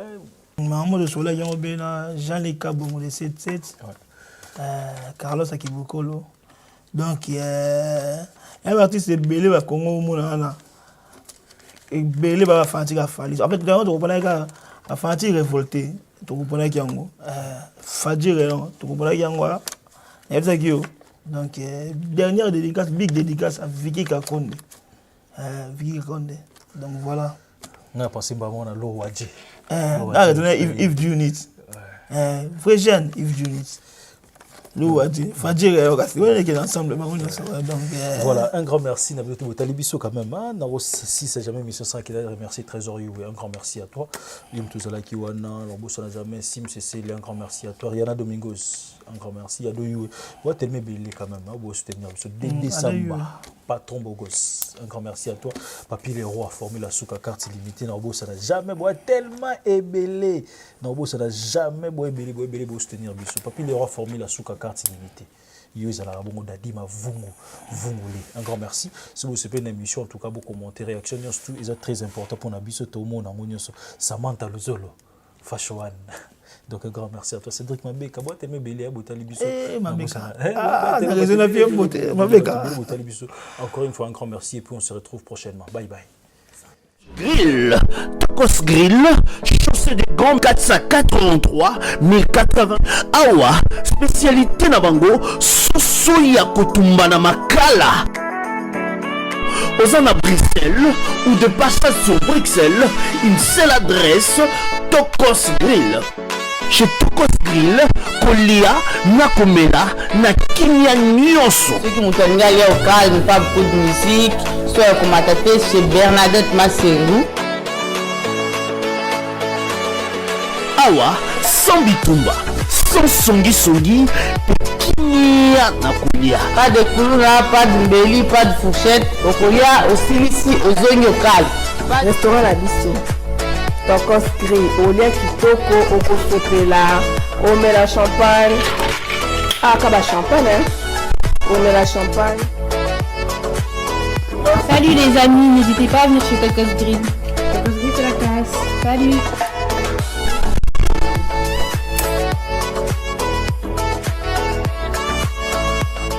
maman de soleil on bena Jean les Kabongo de 77 Carlos Akibukolo donc un artiste belé va Congo mona et belé va fatigue à fali en fait quand on comprend que fatigue révolté tu comprends qu'il yango fatigue tu comprends qu'il yango et ça qui donc dernière dédicace big dédicace à Vicky Kakonde donc voilà on a passé vraiment à l'eau wadji if you need vrai jeune if you need l'eau wadji fatigue on est ensemble donc voilà un grand merci Nabiloto Talibiso quand même na si c'est jamais mission ça qui a remercier trésorier un grand merci à toi Lim Tuzala Kiwana Lomboso na jamais Sim Cécile un grand merci à toi Rihanna Domingos un grand merci à Doyou ouais tellement belé quand même beau soutenir ce décembre patron Bogos un grand merci à toi Papi les rois formule Souka carte illimitée Norbo ça n'a jamais boit tellement ébélé Norbo ça n'a jamais boit ébélé beau soutenir biso Papi les rois formule Souka carte illimitée Yozala bongo dadima vunguli un grand merci si vous avez une émission en tout cas beaucoup commenter réaction tout est très important pour na biso tout le monde en monyoso Samantha Luzolo Fashion One. Donc un grand merci à toi Cédric Mabeka. Boîte aimé Bélia Botali Bisso. Mabeka. Ah, t'as raison, la fille Mabeka. Encore une fois un grand merci et puis on se retrouve prochainement. Bye bye. Grill, Tacos Grill, chaussée de Gand 483 1080. Awa, spécialité na bango, soso ya kotumba na makala. Aux à Bruxelles ou de passage sur Bruxelles, une seule adresse, Tacos Grill. Chez Tacos Grill, Kolia, Nakomela, Nakimia Nyonso. Ceux qui m'ont terminé aller au calme, pas beaucoup de musique, soit comme à tâter chez Bernadette Masserou. Awa, sans bitumba, sans songi, Kimia Nakolia. Pas de coulura, pas de mbeli, pas de fourchette. Au Kolia, aussi ici, aux zones locales. Restaurant La Bisso. Tacos Grill, au lien kitoko, au kosopela, au la champagne. Ah, kaba champagne, hein? Au la champagne. Salut les amis, n'hésitez pas à venir chez Tacos Grill. Tacos Grill, c'est la classe. Salut.